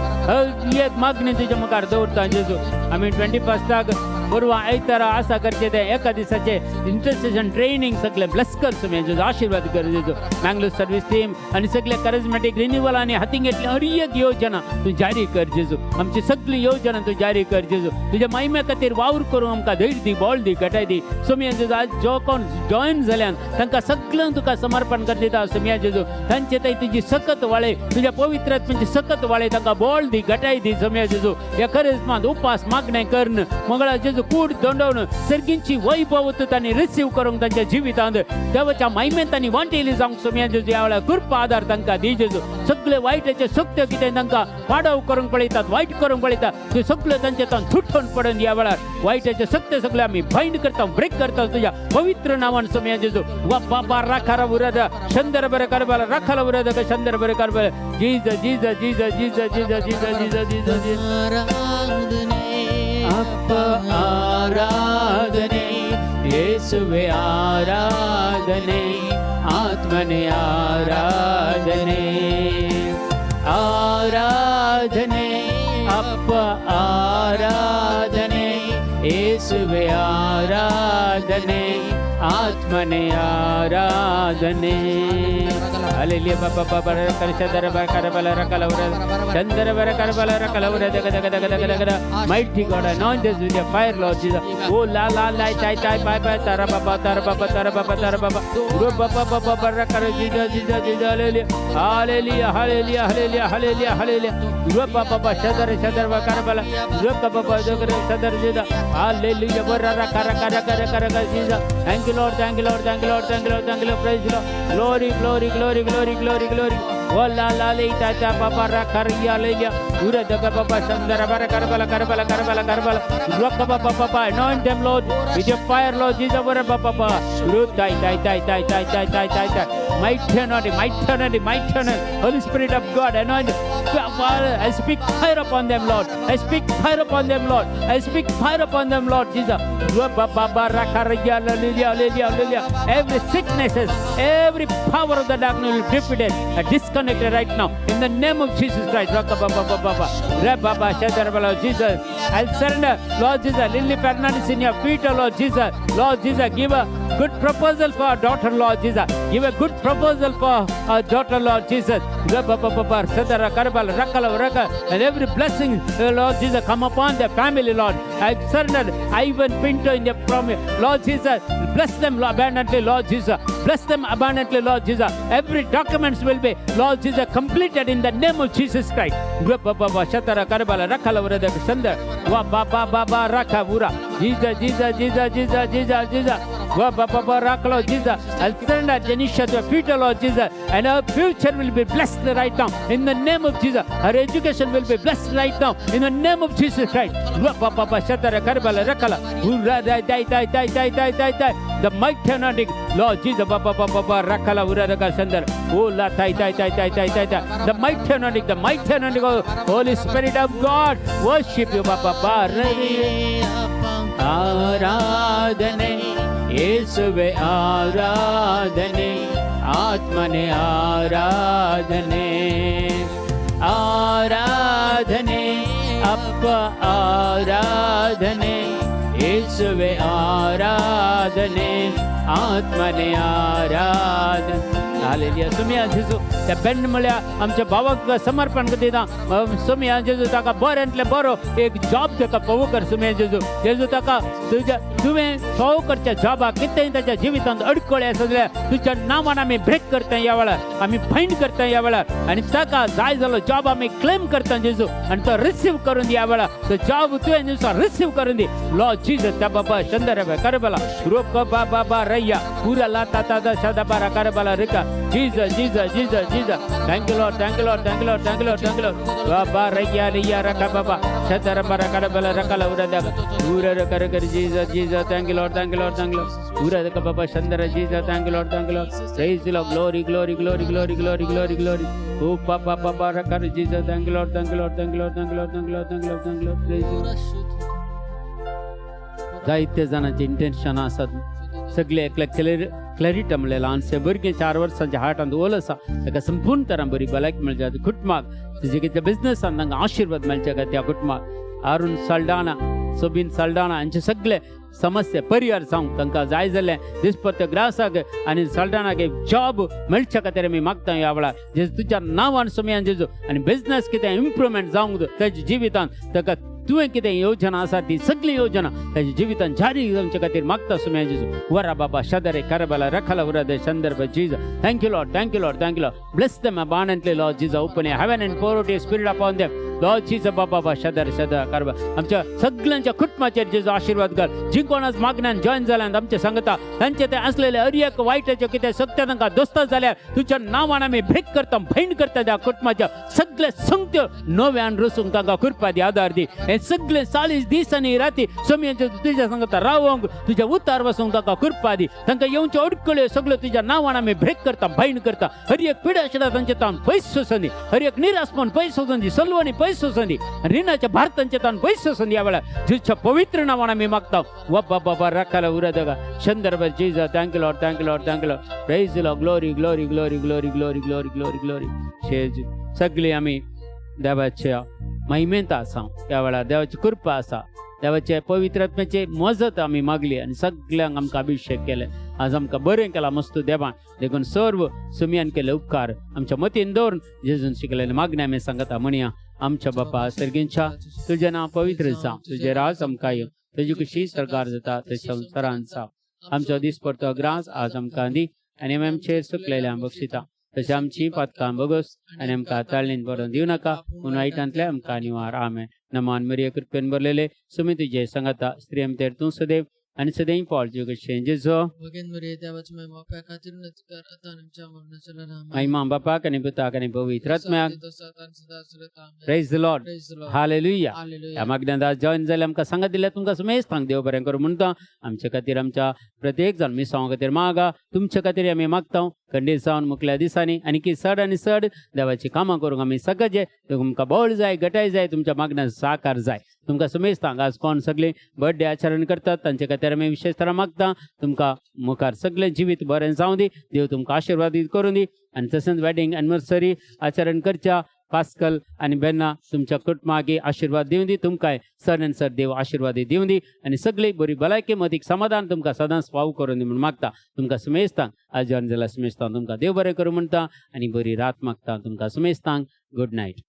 मागणी तुझ्या मुखार दवरता जेजू आम्ही 21 बरोबर आयतारा आशा करचे ते एका दिसाचे इंटरसेशन ट्रेनिंग सगळे ब्लेस कर समय जेजू आशीर्वाद कर जेजू मँगलोर सर्व्हिस टीम आणि सगळे करिझमॅटिक रिन्यूअल आणि हाती घेतली हर एक योजना तू जारी कर जेजू आमची सगळी योजना तू जारी कर जेजू तुझ्या महिमे खातीर वावर करून आमकां धैर्य दी बळ दी घटाय दी समय जेजू आज जो कोण जॉईन जाल्यान तांकां सगळ्यांक तुका समर्पण कर दिता समय जेजू तांचे थंय तुजी सकत वाळे तुझ्या पवित्र आत्म्याची सकत वाळे तांकां बळ दी घटाय दी समय जेजू या करिझमांत उपास मागणे करण मंगळा जेजू कूड दंडवून सर्गींची वैभवत तांणी रिसीव करूंक तांच्या जिवितांत देवाच्या महिमेंत तांणी वांटेली जावंक समय जेजू ह्या वेळार कृपा आदार तांकां दी जेजू सगळे वायटाचे सत्य कितें तांकां पाडव करूंक पळयतात वायट करूंक पळयतात ते सगळे तांचे तान तुटून पडून ह्या वेळार वायटाचे सत्य सगळे आमी बाइंड करता ब्रेक करता तुझ्या पवित्र नांवान समय जेजू वा बाबा राखारा उरद शंदर बरे करबाला राखाला उरद शंदर बरे करबाला Jesus Jesus Jesus Jesus Jesus Jesus Jesus Jesus अप्प आराधने येसुवे आराधने आत्मने आराधने आराधने अप्प आराधने येसुवे आराधने आत्मने आराधने हालेलुया बाबा बाबा करशदर बरकरबल रकलवर चंदर बरकरबल रकलवर दग दग दग दग दग mighty God anoint us with your fire Lord Jesus oh la la la tai tai bye bye tara baba ro baba baba barakar Jesus Jesus Jesus hallelujah hallelujah hallelujah hallelujah hallelujah ro baba shadar shadar bakarabala ro baba dogre shadar Jesus hallelujah barra kara kara kara kara Jesus thank you Lord thank you Lord thank you Lord thank you Lord thank you Lord praise the Lord glory glory glory glory glory glory oh la la le ta ta baba rakariya le ya ura daga baba shandara bara karbala karbala karbala karbala rock baba baba anoint them Lord with your fire Lord Jesus bara baba root tai tai tai tai tai tai tai tai tai mighty anointing Holy Spirit of God anoint I speak fire upon them Lord I speak fire upon them Lord I speak fire upon them Lord Jesus baba rakariya le ya every sicknesses every power of the darkness will be defeated disconnected right now in the name of Jesus Christ baba shadar Jesus I'll surrender Lord Jesus Lily Fernandez in your feet Lord Jesus give a good proposal for our daughter Lord Jesus give a good proposal for our daughter Lord Jesus baba sadara karbal rakala raka and every blessing Lord Jesus come upon their family Lord I surrender Ivan Pinto in their promise Lord Jesus bless them abundantly Lord Jesus bless them abundantly Lord Jesus every documents will be Lord Jesus completed in the name of Jesus Christ baba shatara karbala rakala urada sandar wa baba rakavura Jesus Jesus Jesus Jesus Jesus Jesus wa baba rakalo Jesus I'll surrender Janisha to feet Lord Jesus and her future will be blessed right now in the name of Jesus her education will be blessed right now in the name of Jesus Christ wa baba shatara karbala rakala ura dai the mighty anointing Lord Jesus baba rakala urada sandar oh la tai the mighty anointing of Holy Spirit of God worship you baba आराधने येसुवे आराधने आत्मने आराधने आराधने अप्प आराधने येसुवे आराधने आत्माने आराधन hallelujah सुमिया जेजू त्या band म्हळ्या आमच्या भावाक समर्पण दिता सुमिया जेजू ताका बऱ्यांतले बरो एक जॉब ताका पवो कर सुमिया जेजू जेजू ताका तुझ्या तुवें सॉव करच्या जॉबाक कितेंय ताच्या जिवितांत अडखळे आसा जाल्यार तुज्या नांवान आमी ब्रेक करता ह्या वेळार आमी फायंड करता ह्या वेळार आनी ताका जाय जालो जॉब आमी क्लेम करता जेजू आनी तो रिसीव करून ह्या वेळार तो जॉब तुवें जेजू रिसीव करून दी लॉर्ड जीसस त्या बाबा शंदर करबला रोक बाबा रैया पूरा ला ता शदा बारा करबला रिका Jesus Jesus Jesus Jesus thank you Lord thank you Lord thank you Lord thank you Lord thank you Lord बाबा रैया रैया रका बाबा शदर बारा करबला रकला उरा दगा पूरा कर कर Jesus Jesus thank you Lord thank you Lord thank you Lord पूरा दगा बाबा शंदर Jesus thank you Lord thank you Lord praise Lord glory glory glory glory glory glory glory ओ पापा पापा रका Jesus thank you Lord thank you Lord thank you Lord thank you Lord thank you Lord thank you Lord thank you Lord praise जायते जाणांचे intention आसात सगळे एकल्या clarity म्हणले ल्हानशे भुरगे 4 वर्सांच्या हार्टांत ओल आसा ताका संपूर्ण तरां बरी भलायकी मेळच्या कुटुंबाक तुजे कितें बिझनसान तांकां आशिर्वाद मेळचे काय त्या कुटुंबाक अरुण साल्डाना सोबीन साल्डाना हांचे सगळे समस्या परिहार जावंक तांकां जाय जाल्लें दिसपट्ट्या ग्रासाक आनी साल्डानाक एक जॉब मेळचे खातीर आमी मागता ह्या वेळार जे तुज्या नांवान सुमयान जेजू आनी बिझनस कितें इम्प्रुवमेंट जावंक ताच्या जिवितांत ताका तुवें कितें योजना आसा ती सगळी योजना ताच्या जिवितांत जारी जावचे खातीर मागता सुमया जेजू वरा बाबा शदरे करबला रखला उराद संदर्भ Jesus thank you Lord thank you Lord thank you Lord bless them abundantly Lord Jesus open heaven and pour out your spirit upon them Lord Jesus बाबा शदर शदा करबा आमच्या सगळ्यांच्या कुटुंबाचेर जेजू आशीर्वाद कर जी कोणाच मागण्यान जॉइन जाल्यात आमचे सांगता तांचे ते असलेले हरएक वायटाचे कितें सत्य तांकां दोस्तां जाल्यार तुज्या नांवान आमी ब्रेक करता फायंड करता त्या कुटुंबाच्या सगळे संगत्यो नव्यान रसूंक तांकां कृपा दी आदार दी हे सगळे 40 दीस आनी राती समयाचे तुज्या सांगता रावंक तुज्या उतार वसूंक तांकां कृपा दी तांकां येवच्यो अडकळ्यो सगळ्यो तुज्या नांवान आमी ब्रेक करता फायंड करता हरएक पिडा आशिल्ल्या तांचे तान पयस सोसून दी हरएक निरासपण पयस सोसून दी सलवणी पयस सोसून दी रिणाच्या भारतांचे तान पयस सोसून दी ह्या वेळार तुज्या पवित्र नांवान आमी मागता वब्बा बाबा राखाला उरदगा शंदर्भ Jesus thank you Lord thank you Lord thank you Lord praise Lord glory glory glory glory glory glory glory glory शेज सगळी आमी देवाच्या महिमेंत आसा त्या वेळार देवाची कृपा आसा देवाचे पवित्र आत्म्याचे मजत आमी मागली आनी सगळ्यांक आमकां अभिषेक केले आज आमकां बरें केलां मस्त देवान देखून सर्व सुमयान केले उपकार आमच्या मतीन दवरून जेजून शिकलेले मागणे आमी सांगता म्हणया आमच्या बापा सर्गींच्या तुजें नांव पवित्र जावं तुजें राज आमकां येवं तुजी कशी सरकार जाता तशें संवसारांत जावं आमचो दिसपडटो ग्रास आज आमकां दी आनी आमी आमचेर सुकलेल्या बक्षिता तशें आमची पातकां बगोस आनी आमकां ताळणीन बरोवन दिवं नाका पूण वायटांतले आमकां निवार आमेन नमान मरिये कृपेन भरलेले सुमी तुजे सांगता स्त्री आमचेर तूं सदैव आनी सदैव पावल कशें जेजो भगेन मरिये देवाची महिमा पाय खातीर नचकार आता आमच्या मरणाच्या लढा महिमा बापाक आनी पुताक आनी पवित्र आत्म्याक प्रेज द लॉर्ड हालेलुया ह्या मागण्यांत आज जॉइन जाले आमकां सांगत दिल्या तुमकां सुमेज सांग देव बरें करूं म्हणटा आमचे खातीर आमच्या प्रत्येक जाण मिसांवा खातीर मागा तुमचे खातीर आमी मागता खंडीत जावन मुकल्या दिसांनी आनी की चड आनी चड देवाची कामां करूंक आमी सगळे तुमकां बळ जाय गटाय जाय तुमच्या मागण्यांत साकार जाय तुमकां सुमेज सांग आज कोण सगळे बर्थडे आचरण करतात तांचे खातीर आमी विशेष तरा मागता तुमकां मुखार सगळें जिवीत बरें जावं दी देव तुमकां आशिर्वादीत करूं दी आनी तशेंच वेडिंग एनिवर्सरी आचरण करच्या पास्कल आनी बेन्ना तुमच्या कुटुंबाक आशिर्वाद दिवं दी तुमकां सर एन सर देव आशिर्वाद दिवं दी आनी सगळी बरी भलायकी मदीक समाधान तुमकां सदांच फावो करून दी म्हूण मागता तुमकां सुमेस्तांक आज जॉइन जाल्यार सुमेस्तांक तुमकां देव बरें करूं म्हणटा आनी बरी रात मागता तुमकां सुमेस्तांक गुड नायट.